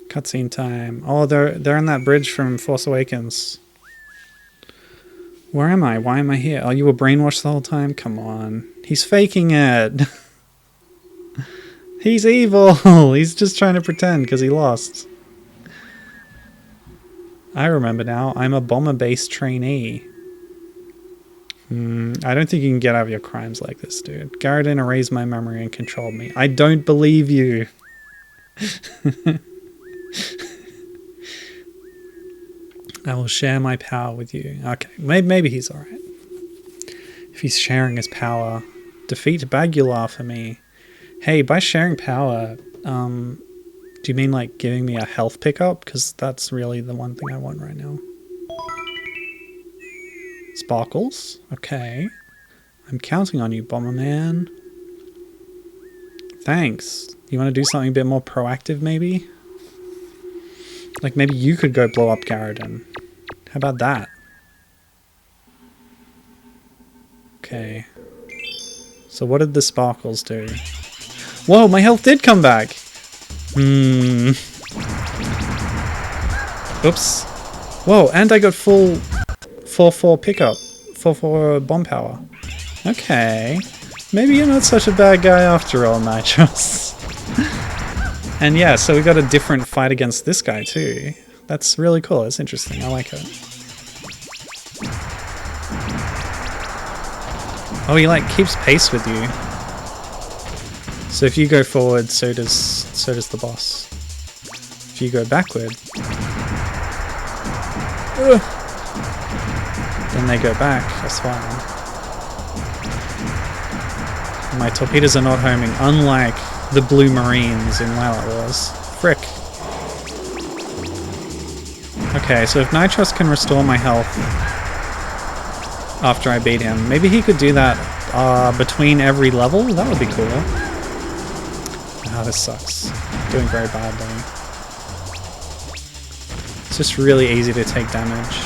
Cutscene time. Oh, they're in that bridge from Force Awakens. Where am I? Why am I here? Oh, you were brainwashed the whole time? Come on. He's faking it. He's evil. He's just trying to pretend because he lost. I remember now. I'm a bomber-based trainee. I don't think you can get out of your crimes like this, dude. Garrison erased my memory and controlled me. I don't believe you. I will share my power with you. Okay, maybe he's alright. If he's sharing his power. Defeat Bagular for me. Hey, by sharing power, do you mean like giving me a health pickup? Because that's really the one thing I want right now. Sparkles? Okay. I'm counting on you, Bomberman. Thanks. You want to do something a bit more proactive, maybe? Like, maybe you could go blow up Garrison. How about that? Okay. So what did the sparkles do? Whoa, my health did come back! Oops. Whoa, and I got full 4-4 pickup. 4-4 bomb power. Okay. Maybe you're not such a bad guy after all, Nitros. And yeah, so we got a different fight against this guy too. That's really cool. It's interesting. I like it. Oh, he like keeps pace with you. So if you go forward, so does the boss. If you go backward, then they go back. That's fine. My torpedoes are not homing, unlike the blue marines in Lilac Wars. Frick. Okay, so if Nitros can restore my health after I beat him, maybe he could do that between every level? That would be cool. Ah, this sucks. Doing very badly. It's just really easy to take damage.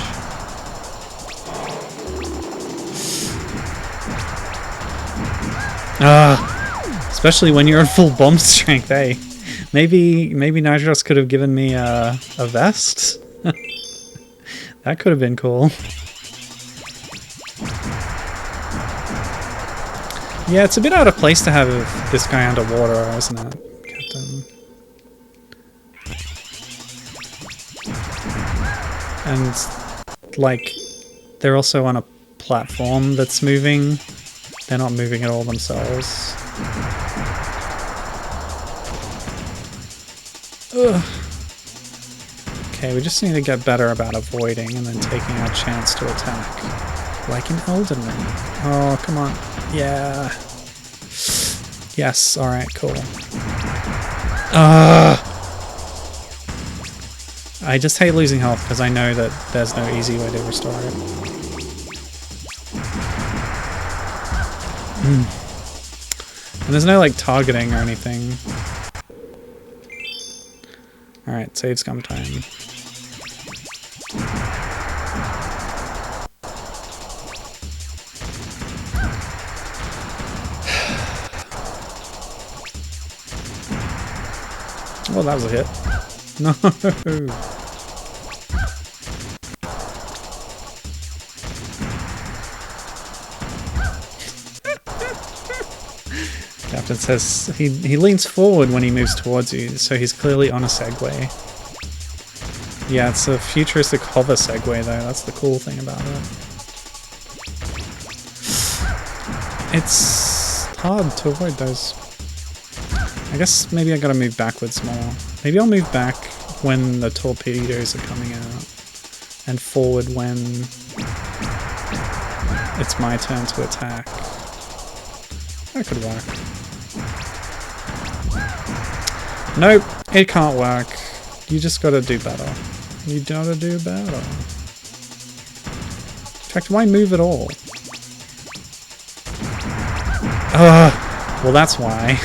Especially when you're at full bomb strength, eh? Maybe Nitros could have given me a vest? That could have been cool. Yeah, it's a bit out of place to have this guy underwater, isn't it, Captain? And, like, they're also on a platform that's moving. They're not moving at all themselves. Ugh. Okay, we just need to get better about avoiding and then taking our chance to attack. Like in Elden Ring. Oh, come on. Yeah. Yes, alright, cool. I just hate losing health because I know that there's no easy way to restore it. And there's no like targeting or anything. Alright, save scum time. Oh, that was a hit. No! Captain says he leans forward when he moves towards you, so he's clearly on a Segway. Yeah, it's a futuristic hover Segway though, that's the cool thing about it. It's hard to avoid those. I guess maybe I gotta move backwards more. Maybe I'll move back when the torpedoes are coming out, and forward when it's my turn to attack. That could work. Nope, it can't work. You just gotta do better. You gotta do better. In fact, why move at all? Well, that's why.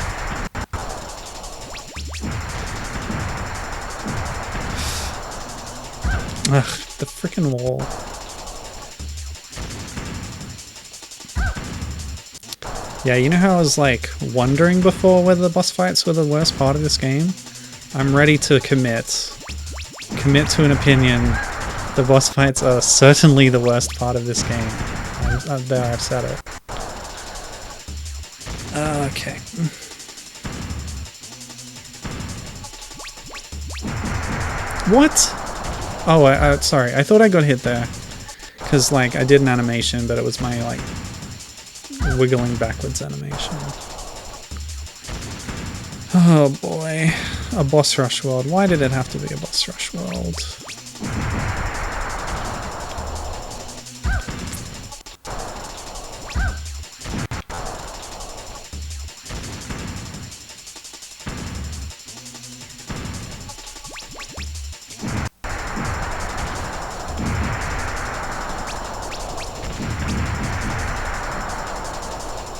Ugh, the frickin' wall. Yeah, you know how I was like wondering before whether the boss fights were the worst part of this game? I'm ready to commit. Commit to an opinion. The boss fights are certainly the worst part of this game. There, I've said it. Okay. What? Oh, sorry. I thought I got hit there. Because, like, I did an animation, but it was my, like, wiggling backwards animation. Oh, boy. A boss rush world. Why did it have to be a boss rush world?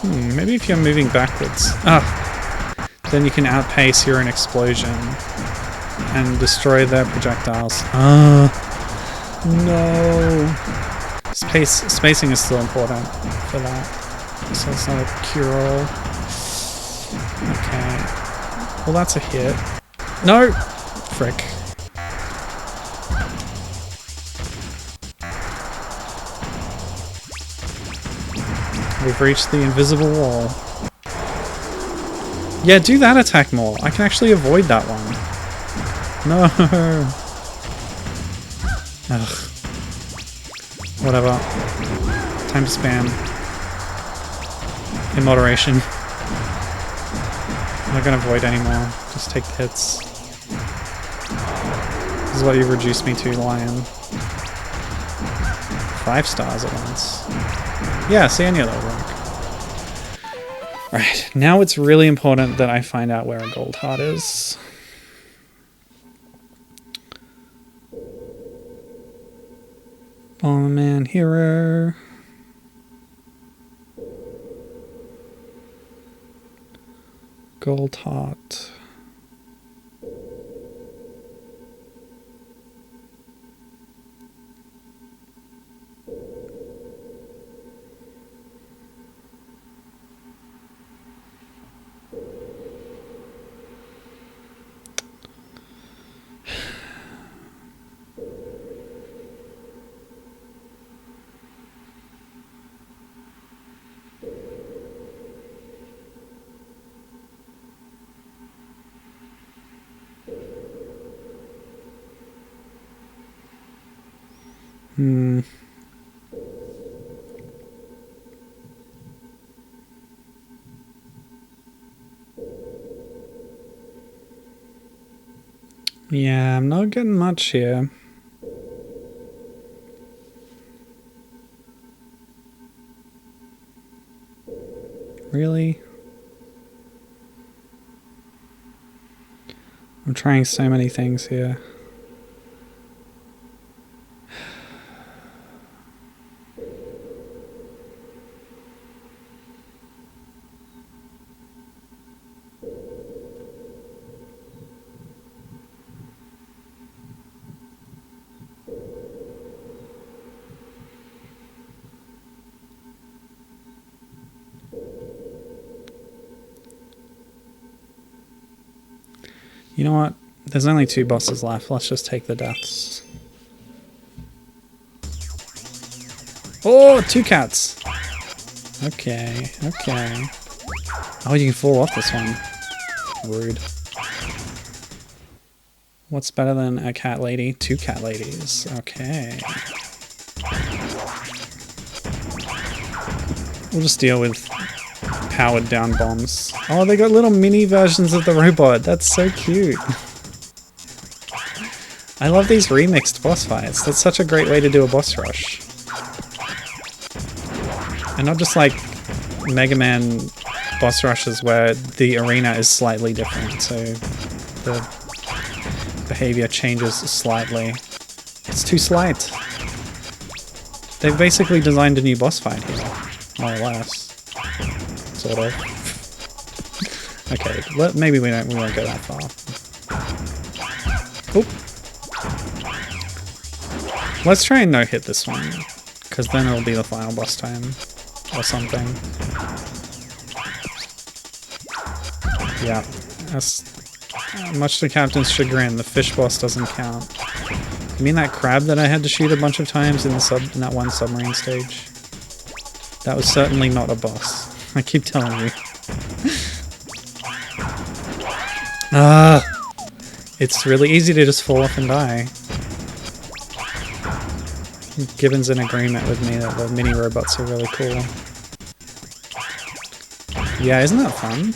Maybe if you're moving backwards. Then you can outpace your own explosion and destroy their projectiles. No. Spacing is still important for that. So it's not a cure-all. Okay. Well, that's a hit. No! Frick. We've reached the invisible wall. Yeah, do that attack more. I can actually avoid that one. No. Ugh. Whatever. Time to spam. In moderation. I'm not gonna avoid anymore. Just take the hits. This is what you reduced me to, Lion. 5 stars at once. Yeah, see, any of that would work. Alright, now it's really important that I find out where a gold heart is. Bomberman Hero. Gold heart. Yeah, I'm not getting much here. Really? I'm trying so many things here. You know what? There's only 2 bosses left. Let's just take the deaths. Oh, 2 cats. Okay, okay. Oh, you can fall off this one. Rude. What's better than a cat lady? 2 cat ladies. Okay. We'll just deal with powered down bombs. Oh, they got little mini versions of the robot. That's so cute. I love these remixed boss fights. That's such a great way to do a boss rush. And not just like Mega Man boss rushes where the arena is slightly different, so the behavior changes slightly. It's too slight. They've basically designed a new boss fight here, more or less. Sort of. Okay, maybe we won't go that far. Oop. Let's try and no-hit this one, because then it'll be the final boss time, or something. Yeah, that's much to Captain's chagrin. The fish boss doesn't count. You mean that crab that I had to shoot a bunch of times in that one submarine stage? That was certainly not a boss. I keep telling you. It's really easy to just fall off and die. Gibbon's in agreement with me that the mini robots are really cool. Yeah, isn't that fun?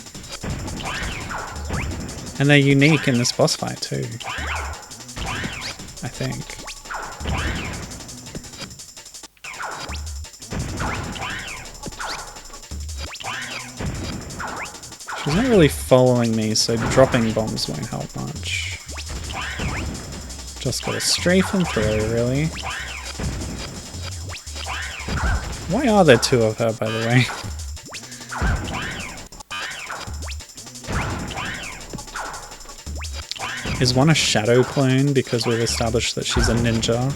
And they're unique in this boss fight too. I think. She's not really following me, so dropping bombs won't help much. Just gotta strafe and throw, really. Why are there 2 of her, by the way? Is one a shadow clone because we've established that she's a ninja?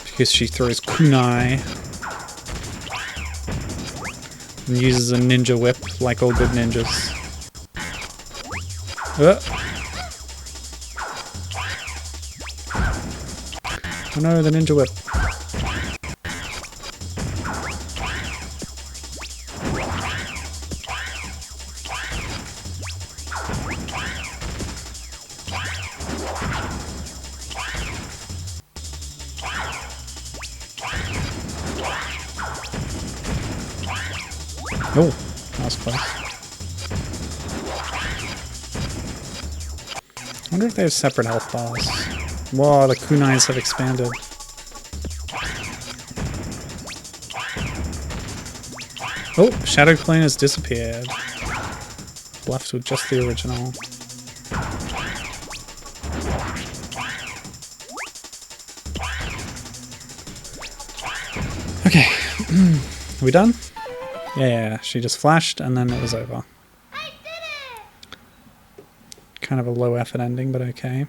Because she throws kunai and uses a ninja whip like all good ninjas. Oh no, the ninja whip. Oh, that was close. I wonder if they have separate health bars. Whoa, the kunais have expanded. Oh, Shadow Clone has disappeared. Left with just the original. Okay. Are we done? Yeah, she just flashed and then it was over. I did it! Kind of a low effort ending, but okay.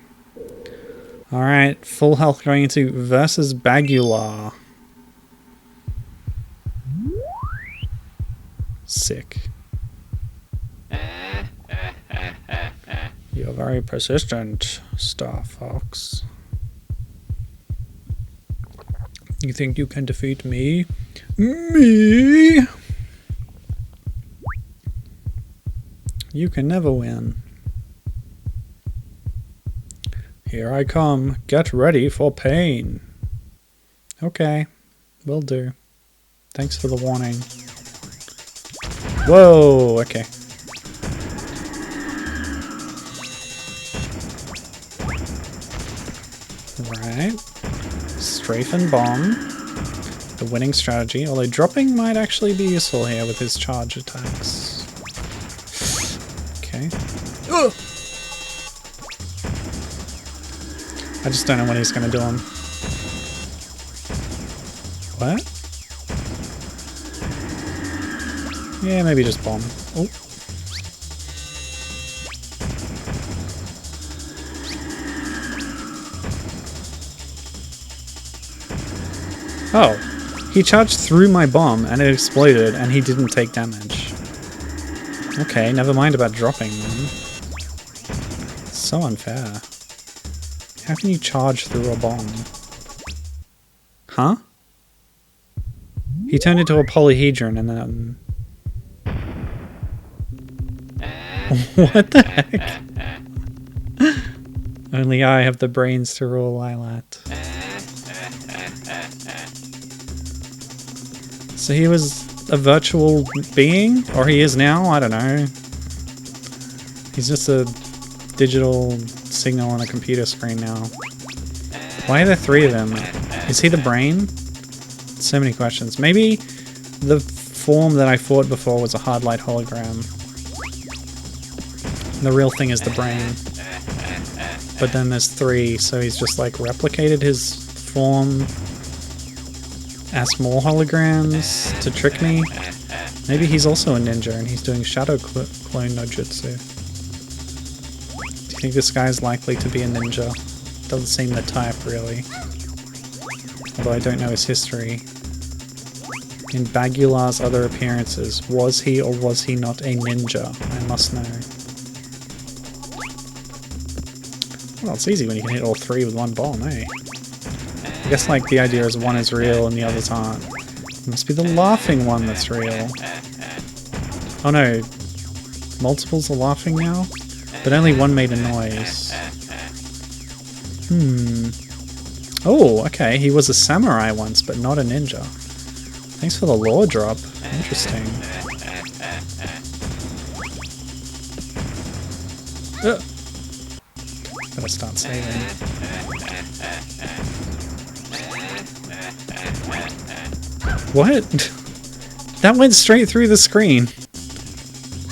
Alright, full health going into versus Bagular. Sick. You're very persistent, Star Fox. You think you can defeat me? Me? You can never win. Here I come. Get ready for pain. Okay, will do. Thanks for the warning. Whoa, okay. Right. Strafe and bomb. The winning strategy, although dropping might actually be useful here with his charge attacks. Okay. Ugh! I just don't know when he's going to do them. What? Yeah, maybe just bomb. Oh. Oh. He charged through my bomb and it exploded and he didn't take damage. Okay, never mind about dropping them. So unfair. How can you charge through a bomb? Huh? He turned into a polyhedron and then... What the heck? Only I have the brains to rule Lilat. So he was a virtual being? Or he is now? I don't know. He's just a digital signal on a computer screen now. Why are there three of them? Is he the brain? So many questions. Maybe the form that I fought before was a hard light hologram. The real thing is the brain. But then there's three, so he's just like replicated his form as more holograms to trick me. Maybe he's also a ninja and he's doing shadow clone no jutsu. Do you think this guy's likely to be a ninja? Doesn't seem the type, really. Although I don't know his history. In Bagular's other appearances, was he or was he not a ninja? I must know. Well, it's easy when you can hit all three with one bomb, eh? I guess like the idea is one is real and the others aren't. It must be the laughing one that's real. Oh no, multiples are laughing now? But only one made a noise. Oh, okay, he was a samurai once, but not a ninja. Thanks for the lore drop. Interesting. Better start saving. What? That went straight through the screen.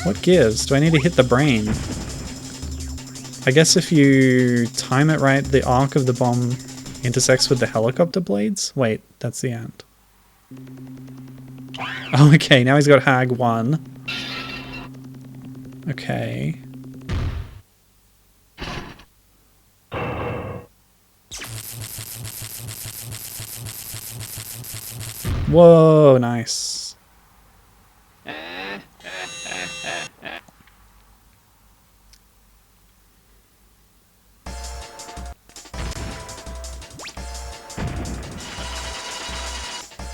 What gives? Do I need to hit the brain? I guess if you time it right, the arc of the bomb intersects with the helicopter blades? Wait, that's the end. Oh, okay, now he's got Hag 1. Okay. Whoa, nice.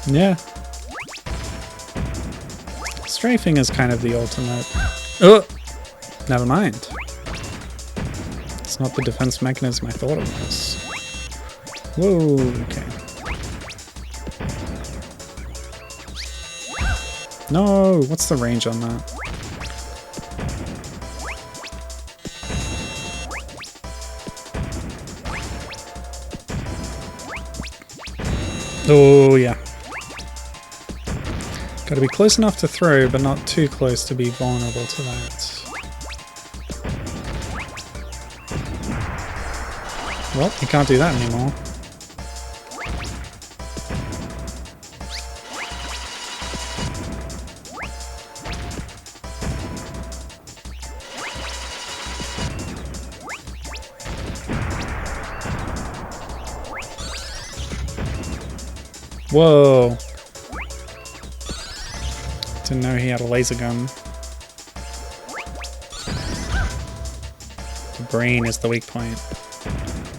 Yeah. Strafing is kind of the ultimate. Oh! Never mind. It's not the defense mechanism I thought it was. Whoa, okay. No, what's the range on that? Oh, yeah. Gotta be close enough to throw, but not too close to be vulnerable to that. Well, you can't do that anymore. Whoa. Didn't know he had a laser gun. The brain is the weak point.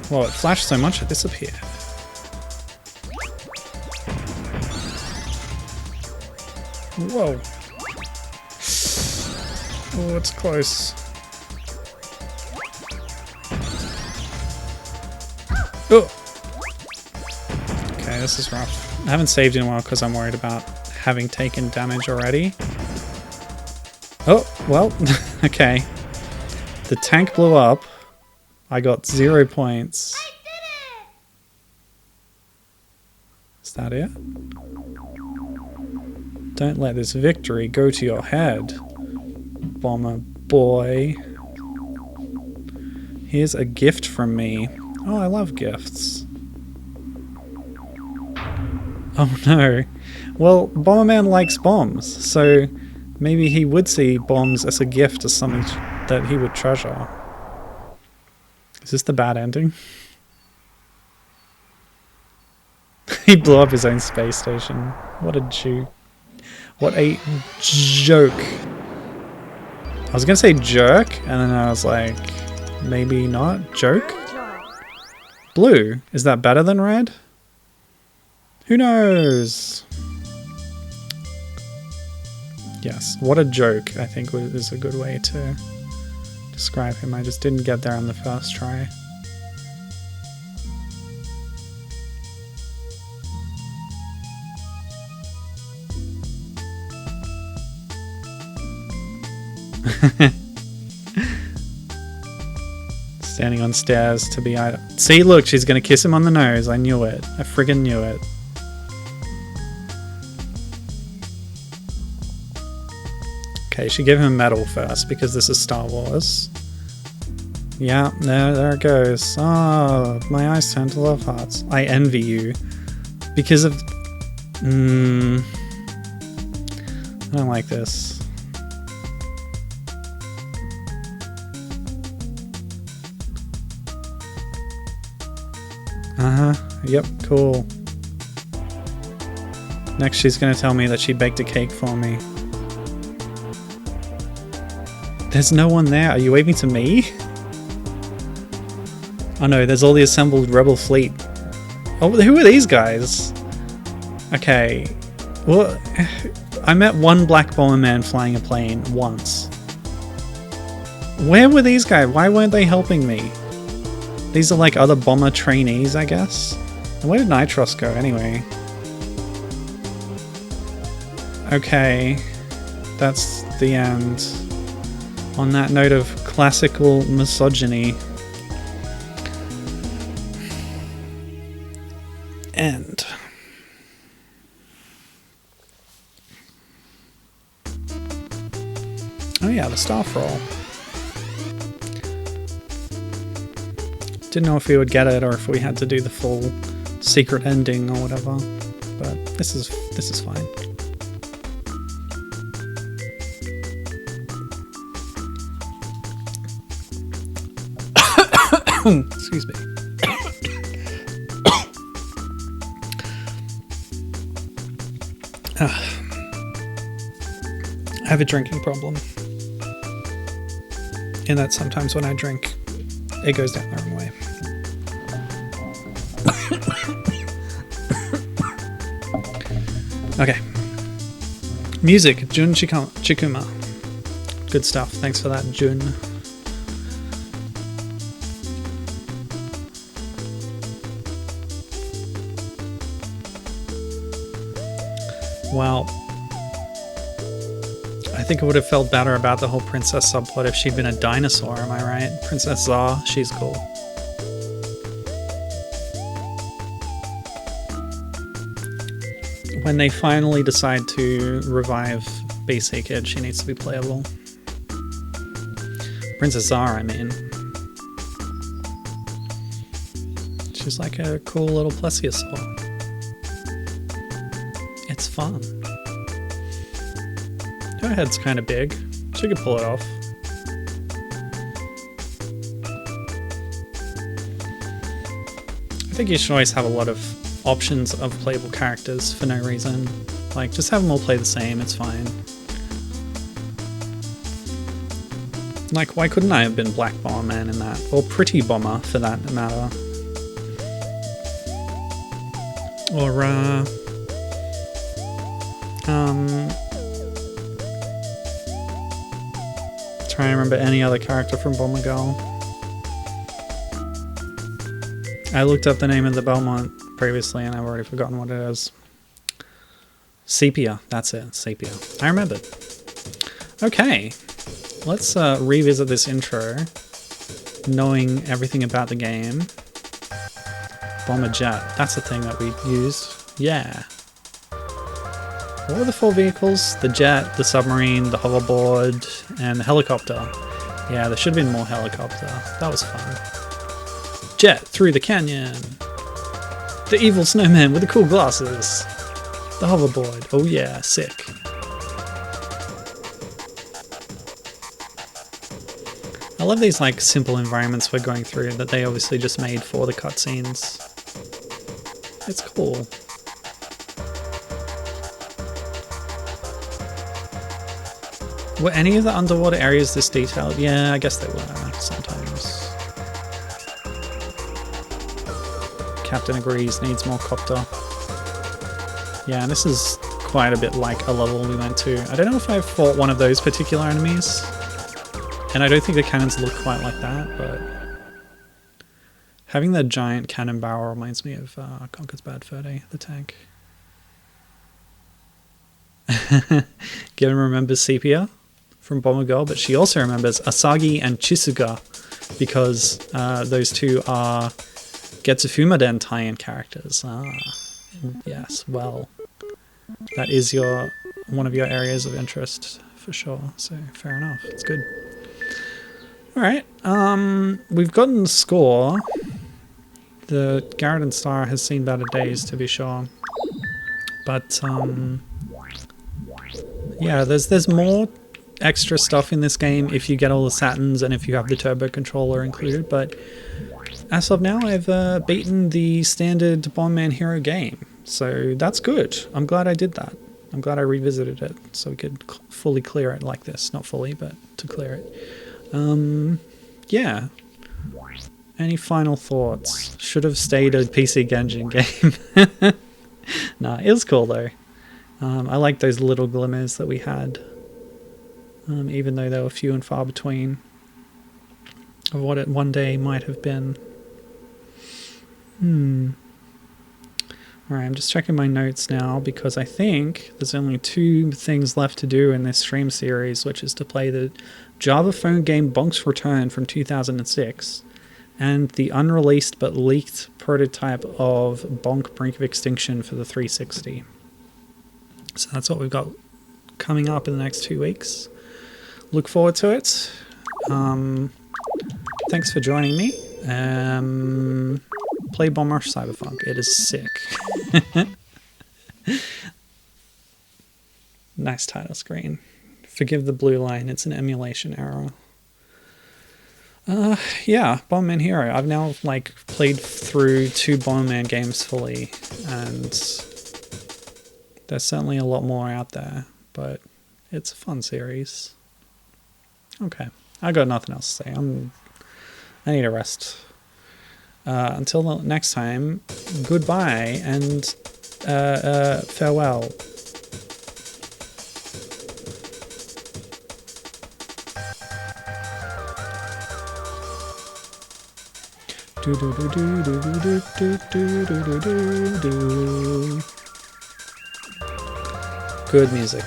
Whoa, it flashed so much it disappeared. Whoa. Oh, it's close. Oh! Okay, this is rough. I haven't saved in a while because I'm worried about having taken damage already. Oh, well, okay. The tank blew up. I got 0 points. I did it! Is that it? Don't let this victory go to your head, Bomber Boy. Here's a gift from me. Oh, I love gifts. Oh no. Well, Bomberman likes bombs, so maybe he would see bombs as a gift, as something that he would treasure. Is this the bad ending? He blew up his own space station. What a Jew. What a joke. I was gonna say jerk, and then I was like, maybe not. Joke? Blue. Is that better than red? Who knows? Yes, what a joke, I think is a good way to describe him. I just didn't get there on the first try. Standing on stairs to be idle. See, look, she's gonna kiss him on the nose. I knew it. I friggin' knew it. Okay, she gave him a medal first because this is Star Wars. Yeah, there it goes. Oh, my eyes turn to love hearts. I envy you. Because of... I don't like this. Uh-huh. Yep, cool. Next she's gonna tell me that she baked a cake for me. There's no one there. Are you waving to me? Oh no, there's all the assembled rebel fleet. Oh, who are these guys? Okay. Well, I met one black Bomberman flying a plane once. Where were these guys? Why weren't they helping me? These are like other bomber trainees, I guess. And where did Nitros go anyway? Okay. That's the end. On that note of classical misogyny. End. Oh yeah, the staff roll. Didn't know if we would get it or if we had to do the full secret ending or whatever. But this is fine. Excuse me. I have a drinking problem. And that sometimes when I drink, it goes down the wrong way. Okay. Music, Jun Chikuma. Good stuff. Thanks for that, Jun. Well, think I would have felt better about the whole princess subplot if she'd been a dinosaur, am I right? Princess Czar, she's cool. When they finally decide to revive BC Kid, she needs to be playable. Princess Czar, I mean. She's like a cool little plesiosaur. It's fun. Her head's kind of big. She could pull it off. I think you should always have a lot of options of playable characters for no reason. Like, just have them all play the same, it's fine. Like, why couldn't I have been Black Bomberman in that? Or Pretty Bomber, for that matter. Or, trying to remember any other character from Bomber Girl. I looked up the name of the Belmont previously and I've already forgotten what it is. Sepia, that's it, Sepia. I remembered. Okay, let's revisit this intro, knowing everything about the game. Bomber Jet, that's the thing that we used. Yeah. What were the 4 vehicles? The jet, the submarine, the hoverboard, and the helicopter. Yeah, there should have been more helicopter. That was fun. Jet through the canyon. The evil snowman with the cool glasses. The hoverboard. Oh yeah, sick. I love these like simple environments we're going through that they obviously just made for the cutscenes. It's cool. Were any of the underwater areas this detailed? Yeah, I guess they were sometimes. Captain agrees, needs more copter. Yeah, this is quite a bit like a level we went to. I don't know if I fought one of those particular enemies. And I don't think the cannons look quite like that, but... having the giant cannon barrel reminds me of Conker's Bad Fur Day, the tank. Given remembers Sepia from Bomber Girl, but she also remembers Asagi and Chisuga because those two are Getsufumaden tie-in characters. Yes, well, that is one of your areas of interest for sure, so fair enough, it's good. Alright, we've gotten the score. The Garrett Star has seen better days, to be sure. But, yeah, there's more extra stuff in this game if you get all the Saturns and if you have the turbo controller included, but as of now I've beaten the standard Bomberman Hero game, so that's good. I'm glad I did that. I'm glad I revisited it so we could fully clear it like this. Not fully, but to clear it. Yeah. Any final thoughts? Should have stayed a PC Engine game. Nah, it was cool though. I like those little glimmers that we had, even though they were few and far between of what it one day might have been. Alright, I'm just checking my notes now because I think there's only 2 things left to do in this stream series, which is to play the Java phone game Bonk's Return from 2006 and the unreleased but leaked prototype of Bonk Brink of Extinction for the 360. So that's what we've got coming up in the next 2 weeks. Look forward to it. Thanks for joining me. Play Bomber Cyberpunk. It is sick. Nice title screen. Forgive the blue line. It's an emulation error. Yeah, Bomberman Hero. I've now like played through 2 Bomberman games fully, and there's certainly a lot more out there, but it's a fun series. Okay, I got nothing else to say. I need a rest. Until the next time, goodbye and farewell. Good music.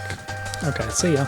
Okay, see ya.